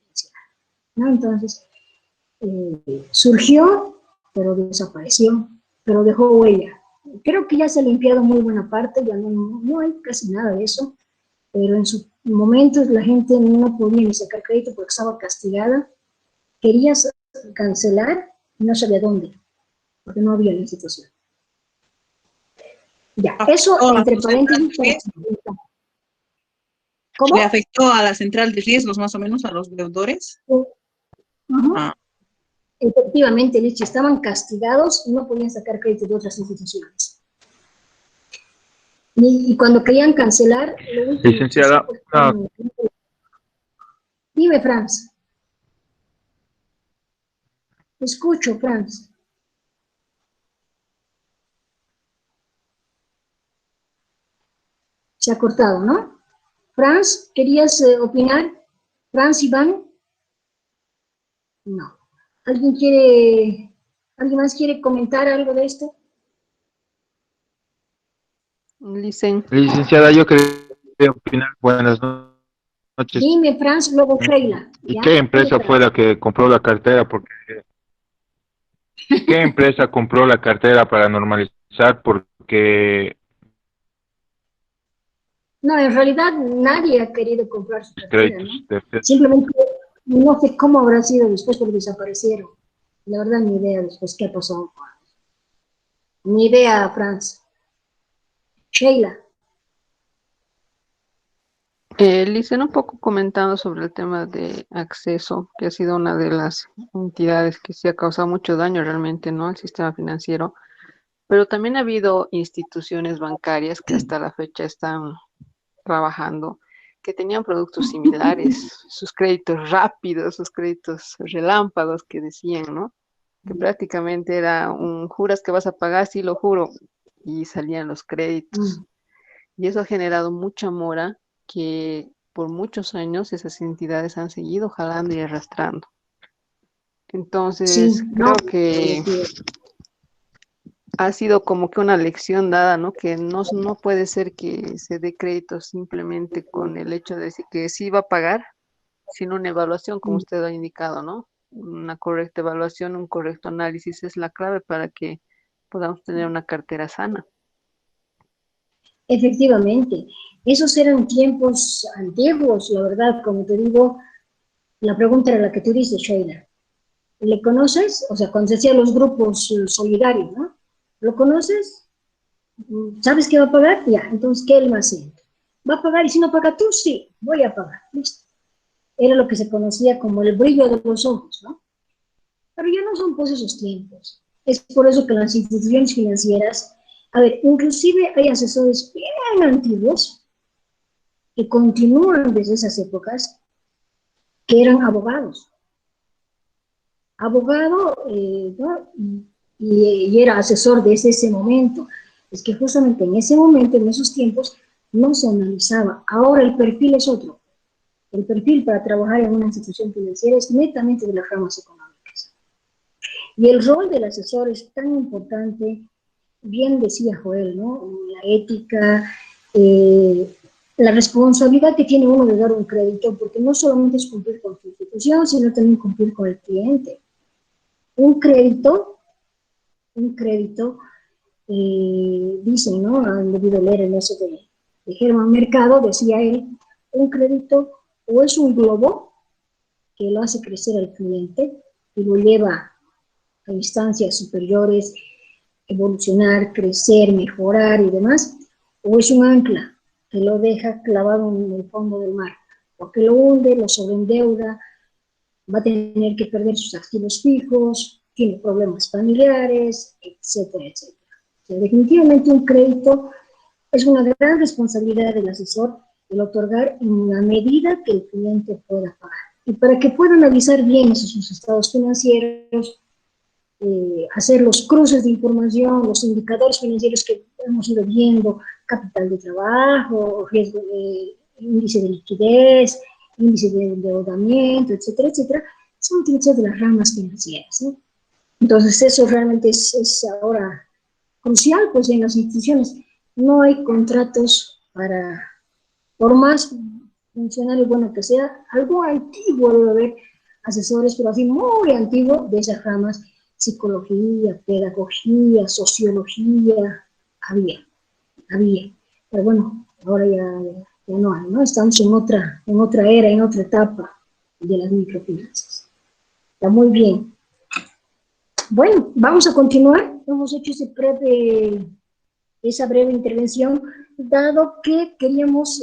¿no? Entonces, surgió, pero desapareció, pero dejó huella. Creo que ya se ha limpiado muy buena parte, ya no hay casi nada de eso, pero en su momento la gente no podía ni sacar crédito porque estaba castigada, quería cancelar y no sabía dónde, porque no había la institución. Ya, eso entre paréntesis. ¿Cómo? ¿Le afectó a la central de riesgos más o menos, a los deudores? Efectivamente, Lichi, estaban castigados y no podían sacar crédito de otras instituciones. Y cuando querían cancelar... Licenciada, Dime, Franz. Te escucho, Franz. Se ha cortado, ¿no? Franz, ¿querías opinar? Franz, Iván. No. ¿Alguien más quiere comentar algo de esto? Licenciada, yo quería opinar. Buenas noches. Dime, Franz, luego Sheila. ¿Y ¿ya? qué empresa fue la que compró la cartera? ¿Qué empresa compró la cartera para normalizar? Porque No, en realidad nadie ha querido comprar su cartera, ¿no? créditos Simplemente no sé cómo habrá sido después porque desaparecieron. La verdad, ni idea después qué pasó. Ni idea, Franz. Sheila. Licen, un poco comentando sobre el tema de acceso, que ha sido una de las entidades que sí ha causado mucho daño realmente, ¿no?, al sistema financiero, pero también ha habido instituciones bancarias que hasta la fecha están trabajando, que tenían productos similares, sus créditos rápidos, sus créditos relámpagos que decían, ¿no?, que prácticamente era un juras que vas a pagar, sí lo juro, y salían los créditos. Y eso ha generado mucha mora que por muchos años esas entidades han seguido jalando y arrastrando. Entonces, Sí, no. creo que ha sido como que una lección dada, ¿no? Que no puede ser que se dé crédito simplemente con el hecho de decir que sí va a pagar, sin una evaluación, como usted ha indicado, ¿no? Una correcta evaluación, un correcto análisis es la clave para que podamos tener una cartera sana. Efectivamente, esos eran tiempos antiguos, la verdad, como te digo, la pregunta era la que tú dices, Sheila. ¿Le conoces? O sea, cuando se hacían los grupos solidarios, ¿no? ¿Lo conoces? ¿Sabes que va a pagar? Ya, entonces, ¿qué él va a hacer? ¿Va a pagar? Y si no paga tú, sí, voy a pagar. Listo. Era lo que se conocía como el brillo de los ojos, ¿no? Pero ya no son pues esos tiempos. Es por eso que las instituciones financieras, a ver, inclusive hay asesores bien antiguos que continúan desde esas épocas, que eran abogados. Abogado, ¿no? y era asesor desde ese momento. Es que justamente en ese momento, en esos tiempos, no se analizaba. Ahora el perfil es otro. El perfil para trabajar en una institución financiera es netamente de las ramas económicas. Y el rol del asesor es tan importante, bien decía Joel, ¿no? La ética, la responsabilidad que tiene uno de dar un crédito, porque no solamente es cumplir con su institución, sino también cumplir con el cliente. Un crédito, dicen, ¿no? Han debido leer en eso de Germán Mercado, decía él, un crédito o es un globo que lo hace crecer al cliente y lo lleva a instancias superiores, evolucionar, crecer, mejorar y demás, o es un ancla que lo deja clavado en el fondo del mar, porque lo hunde, lo sobreendeuda, va a tener que perder sus activos fijos, tiene problemas familiares, etcétera, etcétera. O sea, definitivamente un crédito es una gran responsabilidad del asesor el otorgar en la medida que el cliente pueda pagar. Y para que pueda analizar bien sus estados financieros, hacer los cruces de información, los indicadores financieros que hemos ido viendo, capital de trabajo, riesgo de índice de liquidez, índice de endeudamiento, etcétera, etcétera, son utilizados de las ramas financieras, ¿no? Entonces eso realmente es ahora crucial, pues en las instituciones no hay contratos para, por más funcionario bueno que sea, algo antiguo debe haber asesores, pero así muy antiguo de esas ramas, psicología, pedagogía, sociología, había, pero bueno, ahora ya no hay, ¿no? Estamos en otra era, en otra etapa de las microfinanzas. Está muy bien. Bueno, vamos a continuar. Hemos hecho esa breve intervención, dado que queríamos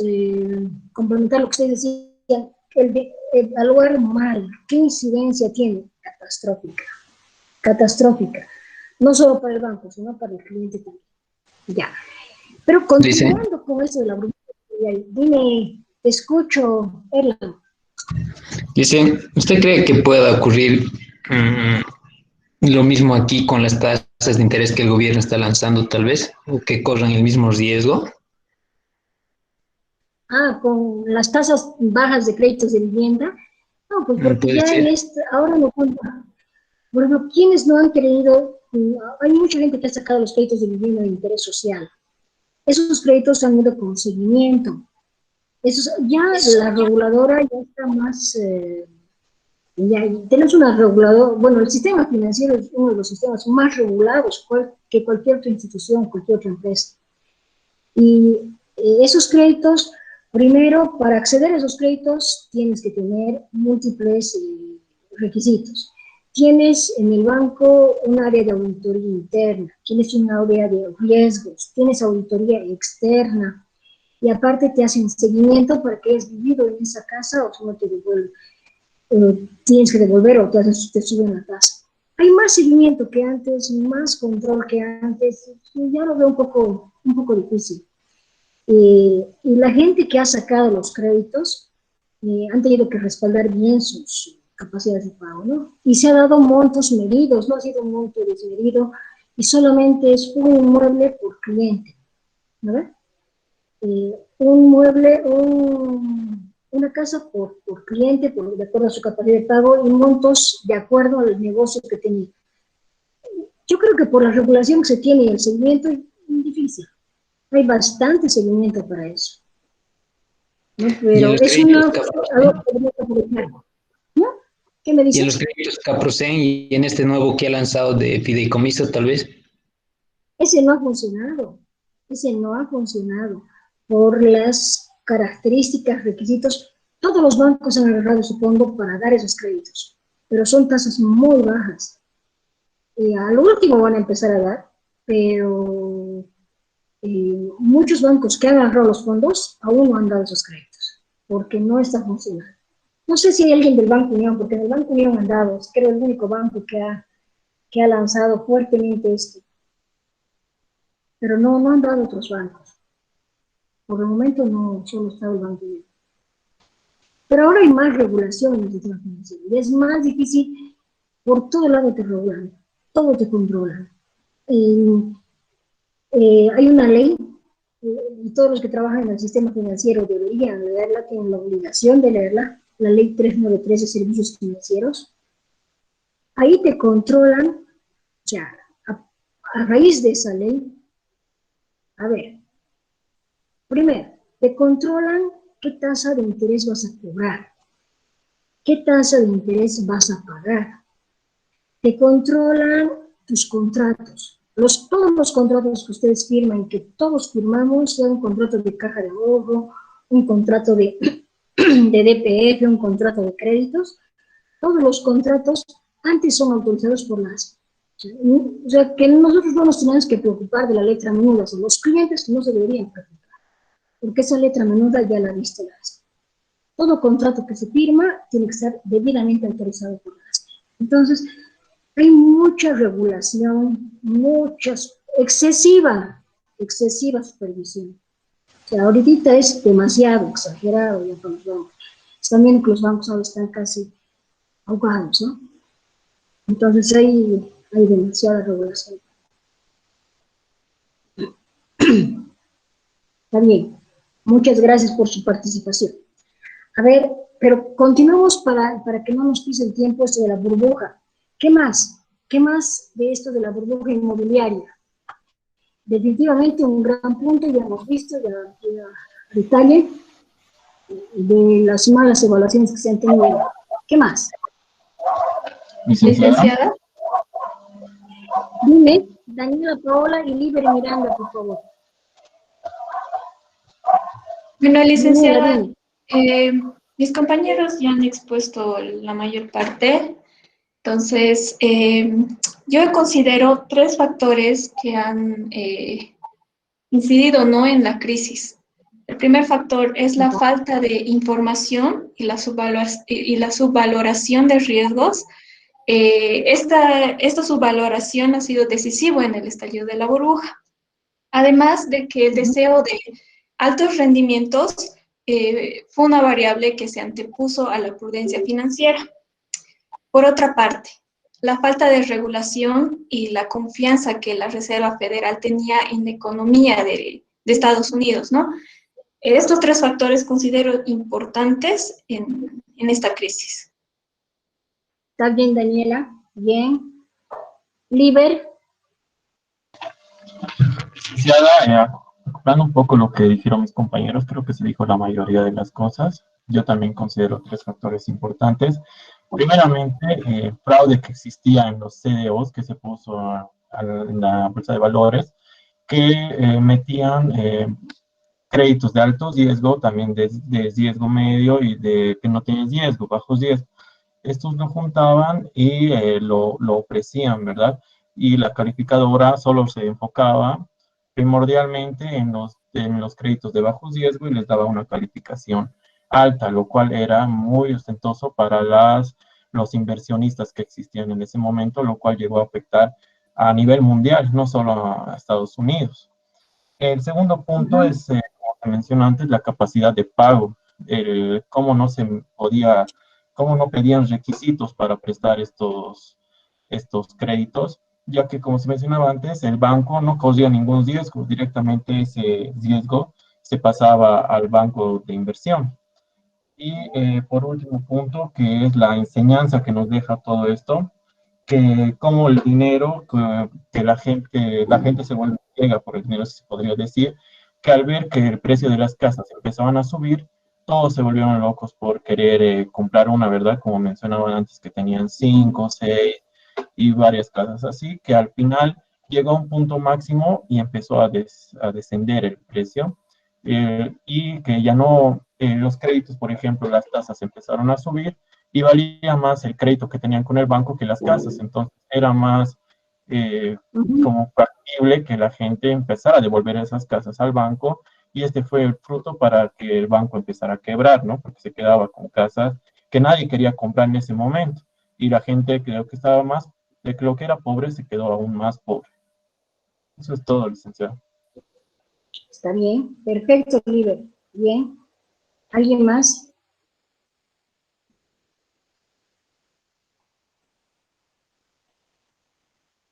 complementar lo que ustedes decían, el de evaluar mal, qué incidencia tiene, catastrófica, no solo para el banco, sino para el cliente también. Ya. Pero continuando con eso de la burbuja inmobiliaria, dime, te escucho, Erlan. Dice, ¿usted cree que pueda ocurrir lo mismo aquí con las tasas de interés que el gobierno está lanzando tal vez? ¿O que corran el mismo riesgo? Con las tasas bajas de créditos de vivienda. No, pues porque Puede ya ser. ahora no cuenta. Bueno, ¿quiénes no han querido? Hay mucha gente que ha sacado los créditos de vivienda de interés social. Esos créditos han ido con seguimiento. Ya la reguladora ya está más... ya tenemos una reguladora, bueno, el sistema financiero es uno de los sistemas más regulados que cualquier otra institución, cualquier otra empresa. Y esos créditos, primero, para acceder a esos créditos tienes que tener múltiples requisitos. Tienes en el banco un área de auditoría interna, tienes un área de riesgos, tienes auditoría externa, y aparte te hacen seguimiento para que hayas vivido en esa casa o si no te devuelven. Tienes que devolver o te suben la tasa. Hay más seguimiento que antes, más control que antes, y ya lo veo un poco difícil. Y la gente que ha sacado los créditos han tenido que respaldar bien sus capacidades de pago, ¿no? Y se ha dado montos medidos, no ha sido un monto desmedido, y solamente es un inmueble por cliente, ¿no? Un mueble, una casa por cliente, de acuerdo a su capacidad de pago, y montos de acuerdo al negocio que tenía. Yo creo que por la regulación que se tiene y el seguimiento es difícil. Hay bastante seguimiento para eso. ¿No? Pero es algo que tenemos que aprovechar. ¿No? ¿Qué me dices? Y en los créditos Caprocen y en este nuevo que ha lanzado de fideicomiso, tal vez. Ese no ha funcionado. Ese no ha funcionado. Por las características, requisitos, todos los bancos han agarrado su fondo para dar esos créditos, pero son tasas muy bajas. A lo último van a empezar a dar, pero muchos bancos que han agarrado los fondos aún no han dado esos créditos, porque no está funcionando. No sé si hay alguien del Banco Unión, porque en el Banco Unión han dado, creo el único banco que ha lanzado fuertemente esto, pero no han dado otros bancos. Por el momento no, solo está el Banco Unión. Pero ahora hay más regulación en el sistema financiero, y es más difícil, por todo lado te regulan, todo te controlan. Hay una ley, y todos los que trabajan en el sistema financiero deberían leerla, tienen la obligación de leerla, la ley 393 de servicios financieros. Ahí te controlan, ya, a raíz de esa ley, a ver, primero, te controlan qué tasa de interés vas a cobrar, qué tasa de interés vas a pagar, te controlan tus contratos. Todos los contratos que ustedes firman, que todos firmamos, sea un contrato de caja de ahorro, un contrato de DPF, un contrato de créditos, todos los contratos antes son autorizados por la ASP. O sea, que nosotros no nos tenemos que preocupar de la letra menuda, son los clientes que no se deberían preocupar, porque esa letra menuda ya la viste la ASP. Todo contrato que se firma tiene que estar debidamente autorizado por la ASP. Entonces, hay mucha regulación, excesiva supervisión. O sea, ahorita es demasiado exagerado ya con los bancos. También que los bancos ahora están casi ahogados, ¿no? Entonces hay demasiada regulación. Está bien. Muchas gracias por su participación. A ver, pero continuamos para que no nos pise el tiempo esto de la burbuja. ¿Qué más? ¿Qué más de esto de la burbuja inmobiliaria? Definitivamente un gran punto, ya hemos visto, ya detalle de las malas evaluaciones que se han tenido. ¿Qué más? Licenciada. Dime, Daniela Paola y Libre Miranda, por favor. Bueno, licenciada, mis compañeros ya han expuesto la mayor parte. Entonces, yo considero 3 factores que han incidido, ¿no?, en la crisis. El primer factor es la falta de información y la subvaloración de riesgos. Esta subvaloración ha sido decisivo en el estallido de la burbuja. Además de que el deseo de altos rendimientos fue una variable que se antepuso a la prudencia financiera. Por otra parte, la falta de regulación y la confianza que la Reserva Federal tenía en la economía de Estados Unidos, ¿no? Estos tres factores considero importantes en esta crisis. ¿Está bien, Daniela? Bien. Liber. Acoplando un poco lo que dijeron mis compañeros, creo que se dijo la mayoría de las cosas. Yo también considero tres factores importantes. Primeramente, el fraude que existía en los CDOs que se puso en la bolsa de valores, que metían créditos de alto riesgo, también de riesgo medio y de que no tienen riesgo, bajos riesgos. Estos lo juntaban y lo ofrecían, ¿verdad? Y la calificadora solo se enfocaba primordialmente en los créditos de bajo riesgo y les daba una calificación alta, lo cual era muy ostentoso para los inversionistas que existían en ese momento, lo cual llegó a afectar a nivel mundial, no solo a Estados Unidos. El segundo punto es, como te mencioné antes, la capacidad de pago, cómo no pedían requisitos para prestar estos créditos, ya que, como se mencionaba antes, el banco no corría ningún riesgo, directamente ese riesgo se pasaba al banco de inversión. Y por último punto, que es la enseñanza que nos deja todo esto, que como el dinero, que la gente se vuelve ciega por el dinero, se podría decir, que al ver que el precio de las casas empezaban a subir, todos se volvieron locos por querer comprar una, ¿verdad? Como mencionaban antes, que tenían 5, 6 y varias casas así, que al final llegó a un punto máximo y empezó a descender el precio, y que ya no, los créditos, por ejemplo, las tasas empezaron a subir y valía más el crédito que tenían con el banco que las casas, entonces era más como factible que la gente empezara a devolver esas casas al banco, y este fue el fruto para que el banco empezara a quebrar, ¿no? Porque se quedaba con casas que nadie quería comprar en ese momento, y la gente creo que estaba más, de que lo que era pobre se quedó aún más pobre. Eso es todo, licenciado. Está bien, perfecto, Liber. Bien. ¿Alguien más?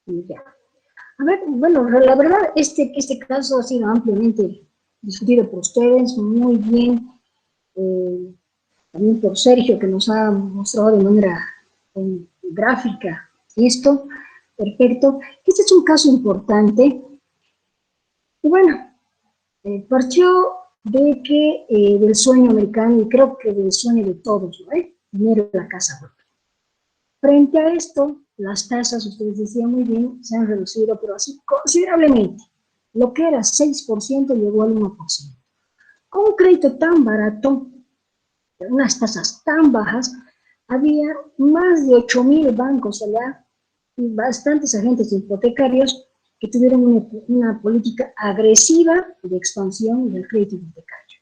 Ya. A ver, bueno, la verdad, este caso ha sido ampliamente discutido por ustedes, muy bien, también por Sergio, que nos ha mostrado de manera gráfica esto, perfecto. Este es un caso importante, y bueno, partió de que, del sueño americano, y creo que del sueño de todos, ¿no? Tener la casa propia. Frente a esto, las tasas, ustedes decían muy bien, se han reducido, pero así considerablemente. Lo que era 6% llegó al 1%. Con un crédito tan barato, unas tasas tan bajas, había más de 8.000 bancos allá y bastantes agentes hipotecarios que tuvieron una política agresiva de expansión del crédito hipotecario.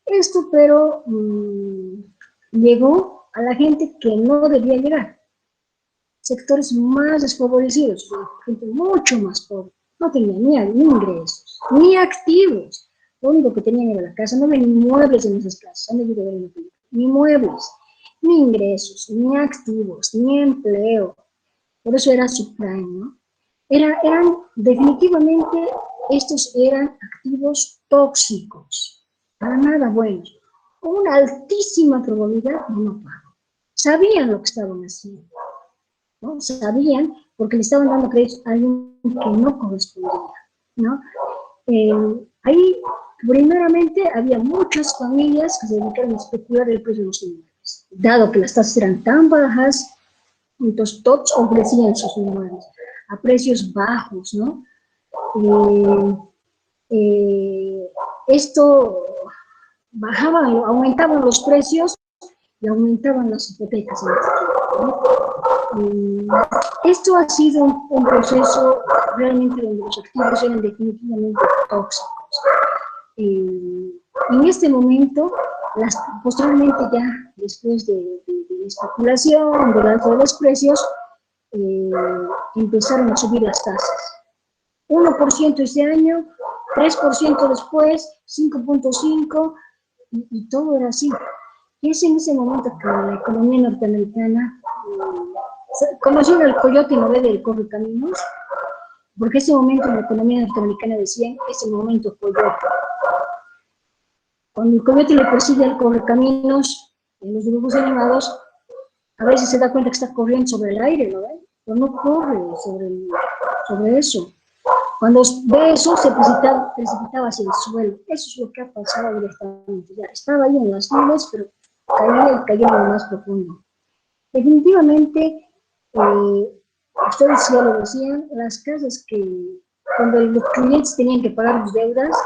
Esto, pero, llegó a la gente que no debía llegar. Sectores más desfavorecidos, gente mucho más pobre, no tenían ni ingresos, ni activos. Lo único que tenían era la casa, no había ni muebles en esas casas, han debido ver en la película, ni muebles, ni ingresos, ni activos, ni empleo. Por eso era subprime, ¿no? Eran definitivamente, estos eran activos tóxicos, para nada buenos, con una altísima probabilidad de no pago. Sabían lo que estaban haciendo, ¿no? Sabían, porque le estaban dando créditos a alguien que no correspondía, ¿no? Ahí, primeramente, había muchas familias que se dedicaron a especular el precio de los inmuebles. Dado que las tasas eran tan bajas, entonces todos ofrecían sus inmuebles a precios bajos, ¿no? Esto bajaba, aumentaban los precios y aumentaban las hipotecas en este tiempo, ¿no? Esto ha sido un proceso realmente donde los activos eran definitivamente tóxicos. En este momento, posteriormente ya, después de la especulación, del alza de los precios, empezaron a subir las tasas. 1% este año, 3% después, 5.5%, y todo era así. Y es en ese momento que la economía norteamericana, conocieron el coyote y no ve del correcaminos, porque ese momento en la economía norteamericana decían, ese momento coyote. Cuando el coyote le persigue al correcaminos en los dibujos animados, a veces se da cuenta que está corriendo sobre el aire, ¿no? Pero no corre sobre eso. Cuando ve eso, se precipitaba hacia el suelo. Eso es lo que ha pasado directamente. Ya estaba ahí en las nubes, pero caía en lo más profundo. Definitivamente, ustedes ya lo decían, las casas que, cuando los clientes tenían que pagar sus deudas,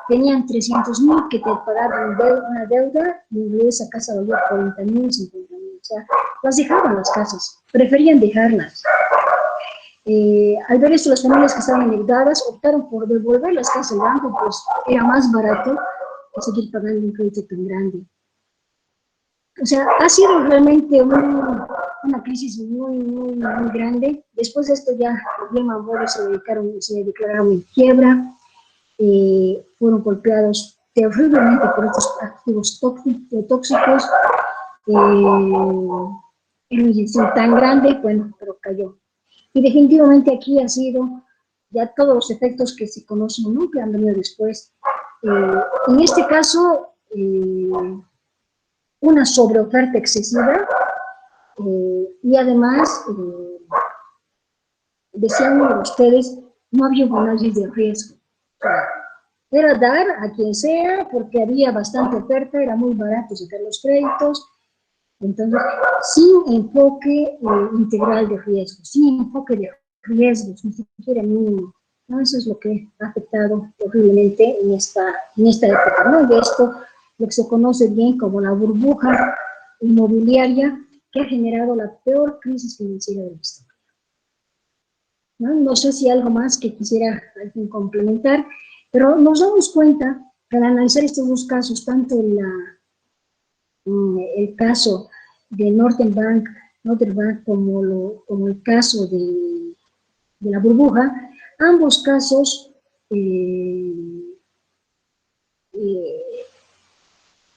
tenían 300.000 que te pagaban una deuda y esa casa valía 40.000, 50.000. O sea, las dejaban las casas, preferían dejarlas. Al ver esto, las familias que estaban endeudadas optaron por devolver las casas al banco, pues era más barato que seguir pagando un crédito tan grande. O sea, ha sido realmente una crisis muy grande. Después de esto ya Lehman Brothers se declararon en quiebra, fueron golpeados terriblemente por estos activos tóxicos. Era una inyección tan grande, bueno, pero cayó. Y definitivamente aquí ha sido ya todos los efectos que se conocen, ¿no?, que han venido después. En este caso, una sobreoferta excesiva y además, decían ustedes, no había un análisis de riesgo. O sea, era dar a quien sea porque había bastante oferta, era muy barato sacar los créditos. Entonces, sin enfoque integral de riesgo, sin enfoque de riesgos, ni siquiera mínimo. ¿No? Eso es lo que ha afectado horriblemente en esta época, ¿no? De esto, lo que se conoce bien como la burbuja inmobiliaria, que ha generado la peor crisis financiera de la historia. No sé si algo más que quisiera alguien complementar, pero nos damos cuenta que al analizar estos dos casos, tanto el caso de Northern Bank como el caso de la burbuja, ambos casos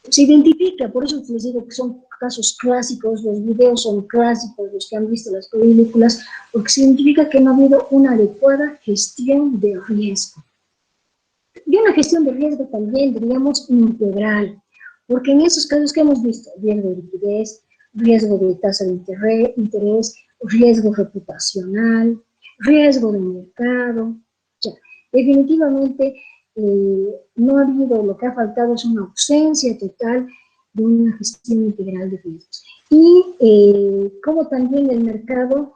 se identifica, por eso les digo que son casos clásicos, los videos son clásicos, los que han visto las películas, porque se identifica que no ha habido una adecuada gestión de riesgo. Y una gestión de riesgo también, diríamos, integral, porque en esos casos que hemos visto, riesgo de liquidez, riesgo de tasa de interés, riesgo reputacional, riesgo de mercado, ya, definitivamente no ha habido, lo que ha faltado es una ausencia total de una gestión integral de riesgos. Y como también el mercado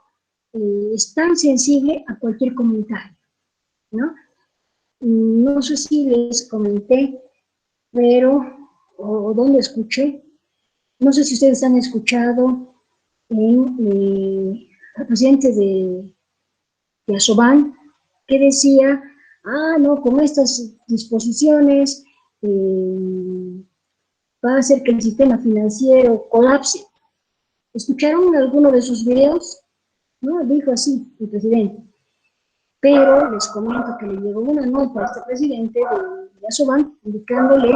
es tan sensible a cualquier comentario, ¿no? No sé si les comenté, pero, o donde escuché, no sé si ustedes han escuchado al presidente de Asoban, que decía, no, con estas disposiciones va a hacer que el sistema financiero colapse. ¿Escucharon alguno de sus videos? No, dijo así el presidente. Pero les comento que le llegó una nota a este presidente de Asoban, indicándole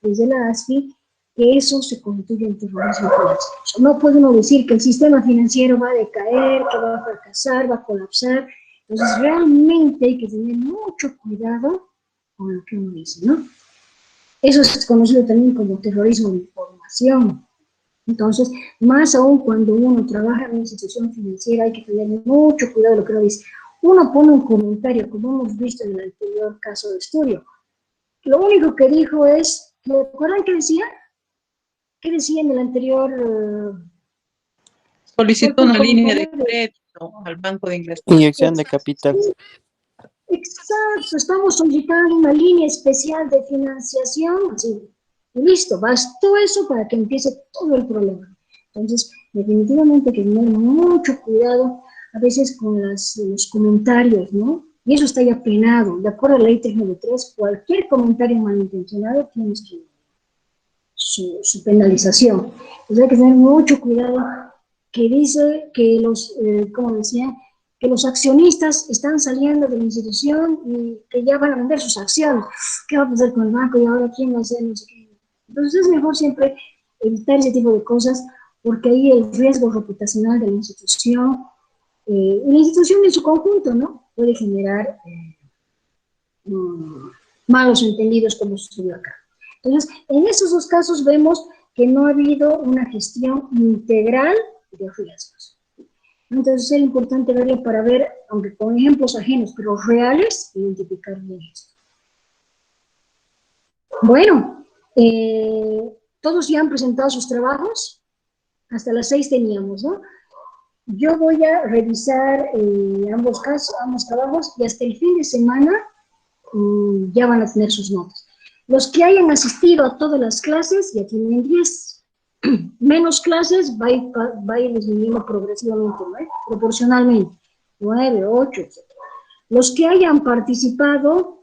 desde la ASFI que eso se constituye en terrorismo financiero. No puede uno decir que el sistema financiero va a decaer, que va a fracasar, va a colapsar. Entonces, realmente hay que tener mucho cuidado con lo que uno dice, ¿no? Eso es conocido también como terrorismo de información. Entonces, más aún cuando uno trabaja en una institución financiera, hay que tener mucho cuidado de lo que uno dice. Uno pone un comentario, como hemos visto en el anterior caso de estudio. Lo único que dijo es, ¿recuerdan qué decía? ¿Qué decía en el anterior? Solicitó una línea de crédito al Banco de Inglaterra. Inyección de capital. Exacto, estamos solicitando una línea especial de financiación, así, y listo, bastó eso para que empiece todo el problema. Entonces, definitivamente hay que tener mucho cuidado a veces con los comentarios, ¿no? Y eso está ya penado, de acuerdo a la ley 393, cualquier comentario malintencionado tiene su penalización. Entonces hay que tener mucho cuidado, que dice que como decía, que los accionistas están saliendo de la institución y que ya van a vender sus acciones. ¿Qué va a pasar con el banco? Y ahora quién va a hacer, no sé qué. Entonces es mejor siempre evitar ese tipo de cosas, porque ahí el riesgo reputacional de la institución en su conjunto, ¿no? puede generar malos entendidos como sucedió acá. Entonces, en esos dos casos vemos que no ha habido una gestión integral de riesgos. Entonces, es importante verlo para ver, aunque con ejemplos ajenos, pero reales, identificar bien esto. Bueno, todos ya han presentado sus trabajos, hasta las 6 teníamos, ¿no? Yo voy a revisar ambos trabajos y hasta el fin de semana ya van a tener sus notas. Los que hayan asistido a todas las clases ya tienen 10. Menos clases va a ir disminuyendo progresivamente, ¿no? Proporcionalmente, 9, 8, etc. Los que hayan participado,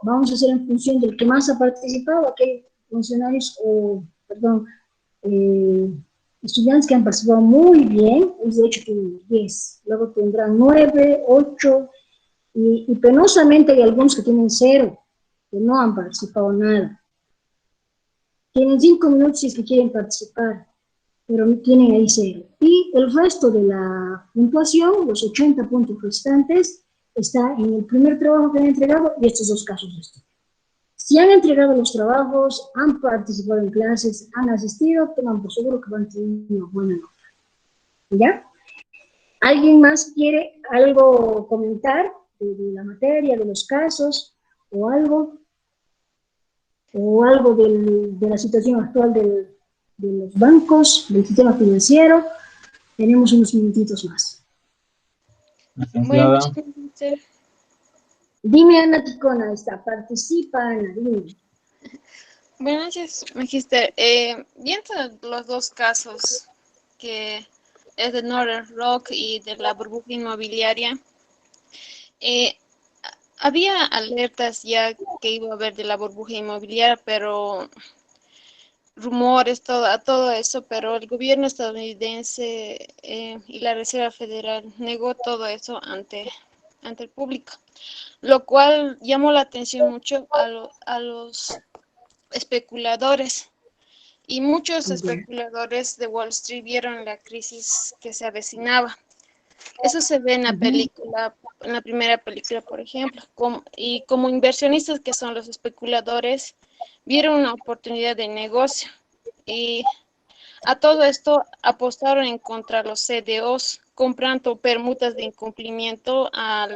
vamos a hacer en función del que más ha participado, aquellos funcionarios, estudiantes que han participado muy bien, es de hecho tienen 10, luego tendrán 9, 8, y penosamente hay algunos que tienen 0, que no han participado nada. Tienen 5 minutos si es que quieren participar, pero tienen ahí 0. Y el resto de la puntuación, los 80 puntos restantes, está en el primer trabajo que han entregado y estos dos casos de estudio. Si han entregado los trabajos, han participado en clases, han asistido, tengan por seguro que van a tener una buena nota. ¿Ya? ¿Alguien más quiere algo comentar de la materia, de los casos, o algo? ¿O algo de la situación actual de los bancos, del sistema financiero? Tenemos unos minutitos más. Licenciada. Dime, Ana Ticona, participa, Ana, dime. Buenas noches, Magister. Viendo los dos casos, que es de Northern Rock y de la burbuja inmobiliaria, había alertas ya que iba a haber de la burbuja inmobiliaria, pero rumores, todo eso, pero el gobierno estadounidense y la Reserva Federal negó todo eso ante el público, lo cual llamó la atención mucho a los especuladores. Y muchos especuladores de Wall Street vieron la crisis que se avecinaba. Eso se ve en la película, en la primera película, por ejemplo. Y como inversionistas que son los especuladores, vieron una oportunidad de negocio. Y a todo esto apostaron en contra de los CDOs, comprando permutas de incumplimiento a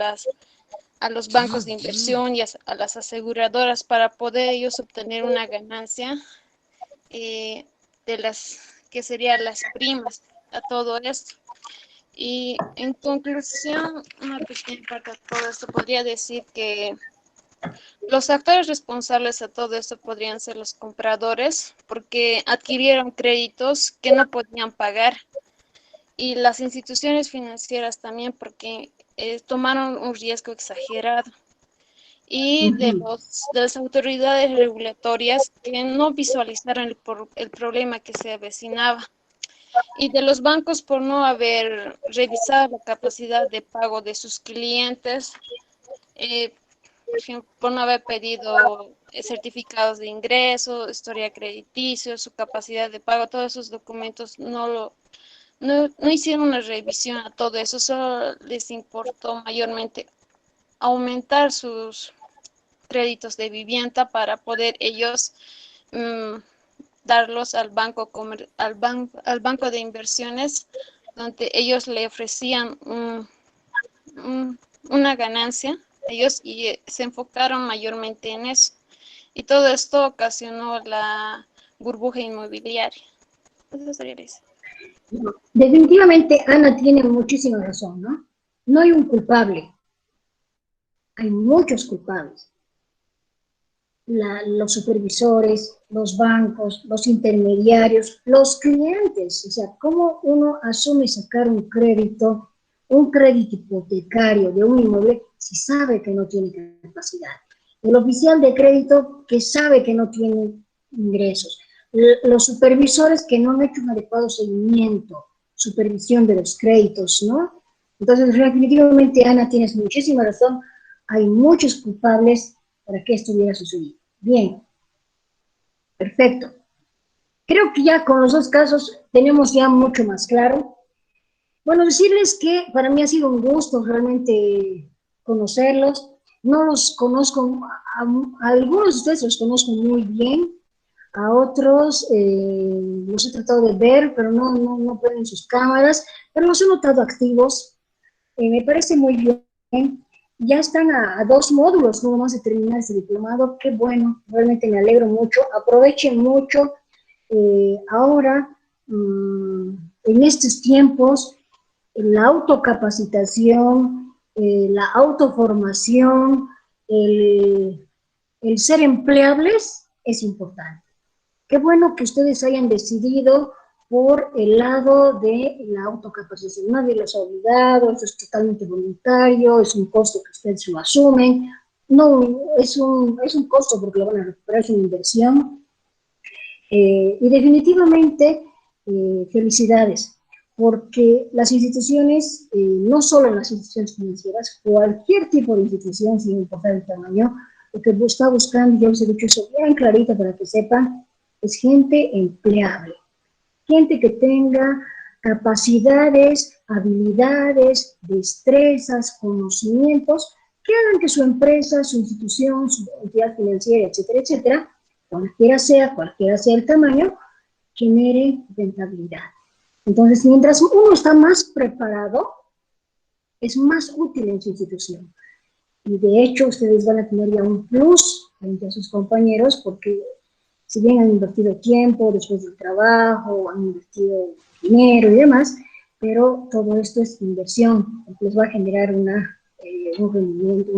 los bancos de inversión y a las aseguradoras para poder ellos obtener una ganancia de las que serían las primas a todo esto. Y en conclusión, una pequeña parte de todo esto, podría decir que los actores responsables a todo esto podrían ser los compradores, porque adquirieron créditos que no podían pagar, y las instituciones financieras también, porque tomaron un riesgo exagerado, y de las autoridades regulatorias que no visualizaron el problema que se avecinaba, y de los bancos por no haber revisado la capacidad de pago de sus clientes, por ejemplo, por no haber pedido certificados de ingreso, historia crediticia, su capacidad de pago, todos esos documentos no hicieron una revisión a todo eso, solo les importó mayormente aumentar sus créditos de vivienda para poder ellos darlos al banco de inversiones, donde ellos le ofrecían una ganancia ellos, y se enfocaron mayormente en eso. Y todo esto ocasionó la burbuja inmobiliaria. Eso sería eso. Definitivamente Ana tiene muchísima razón, ¿no? No hay un culpable, hay muchos culpables. Los supervisores, los bancos, los intermediarios, los clientes. O sea, ¿cómo uno asume sacar un crédito hipotecario de un inmueble si sabe que no tiene capacidad? El oficial de crédito que sabe que no tiene ingresos. Los supervisores que no han hecho un adecuado seguimiento, supervisión de los créditos, ¿no? Entonces, definitivamente, Ana, tienes muchísima razón. Hay muchos culpables para que esto hubiera sucedido. Bien. Perfecto. Creo que ya con los dos casos tenemos ya mucho más claro. Bueno, decirles que para mí ha sido un gusto realmente conocerlos. No los conozco, a algunos de ustedes los conozco muy bien, a otros los he tratado de ver, pero no ponen sus cámaras, pero los he notado activos. Me parece muy bien. Ya están a 2 módulos, no más de terminar ese diplomado. Qué bueno, realmente me alegro mucho. Aprovechen mucho ahora, en estos tiempos, la autocapacitación, la autoformación, el ser empleables es importante. Qué bueno que ustedes hayan decidido por el lado de la autocapacitación. Nadie los ha obligado, esto es totalmente voluntario, es un costo que ustedes lo asumen. No, es un costo porque lo van a recuperar, es una inversión. Y definitivamente, felicidades, porque las instituciones, no solo las instituciones financieras, cualquier tipo de institución, sin importar el tamaño, lo que está buscando, yo les he dicho eso bien clarito para que sepan, es gente empleable, gente que tenga capacidades, habilidades, destrezas, conocimientos, que hagan que su empresa, su institución, su entidad financiera, etcétera, etcétera, cualquiera sea el tamaño, genere rentabilidad. Entonces, mientras uno está más preparado, es más útil en su institución. Y de hecho, ustedes van a tener ya un plus frente a sus compañeros, porque si bien han invertido tiempo después del trabajo, han invertido dinero y demás, pero todo esto es inversión, porque les va a generar un rendimiento,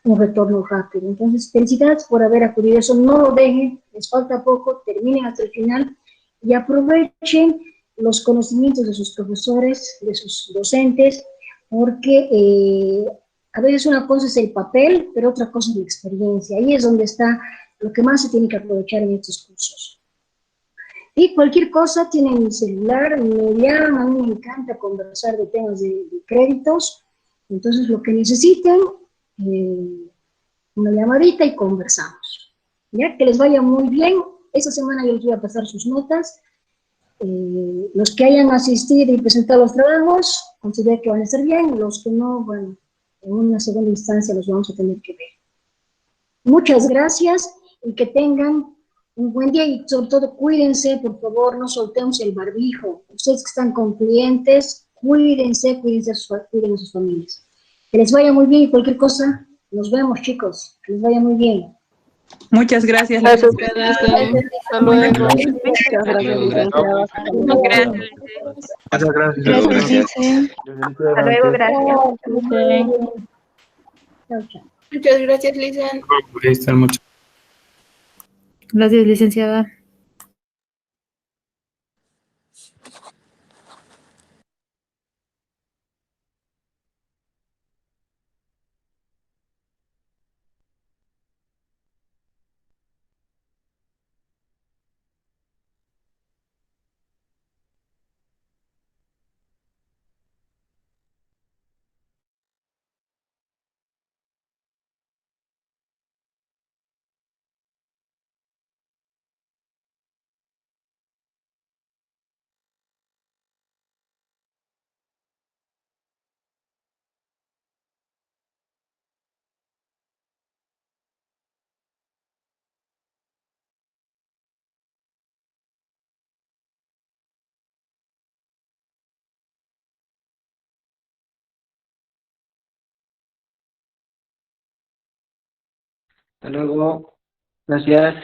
un retorno rápido. Entonces, felicidades por haber acudido a eso, no lo dejen, les falta poco, terminen hasta el final y aprovechen los conocimientos de sus profesores, de sus docentes, porque a veces una cosa es el papel, pero otra cosa es la experiencia. Ahí es donde está lo que más se tiene que aprovechar en estos cursos. Y cualquier cosa, tienen mi celular, me llaman, a mí me encanta conversar de temas de créditos, entonces lo que necesiten, una llamadita y conversamos. ¿Ya? Que les vaya muy bien, esta semana yo les voy a pasar sus notas, los que hayan asistido y presentado los trabajos, considero que van a estar bien, los que no, bueno, en una segunda instancia los vamos a tener que ver. Muchas gracias y que tengan un buen día y sobre todo cuídense, por favor, no soltemos el barbijo. Ustedes que están con clientes, cuídense, cuiden a sus familias. Que les vaya muy bien y cualquier cosa, nos vemos, chicos. Que les vaya muy bien. Muchas gracias, Gracias, licenciada. hasta luego. Muchas gracias, licenciada. Muchas gracias. Muchas gracias. Gracias, Lice. Hasta luego, gracias. Chao, chao. Muchas gracias, Lisa. Ahí están muchos. Gracias, licenciada. Hasta luego. Gracias.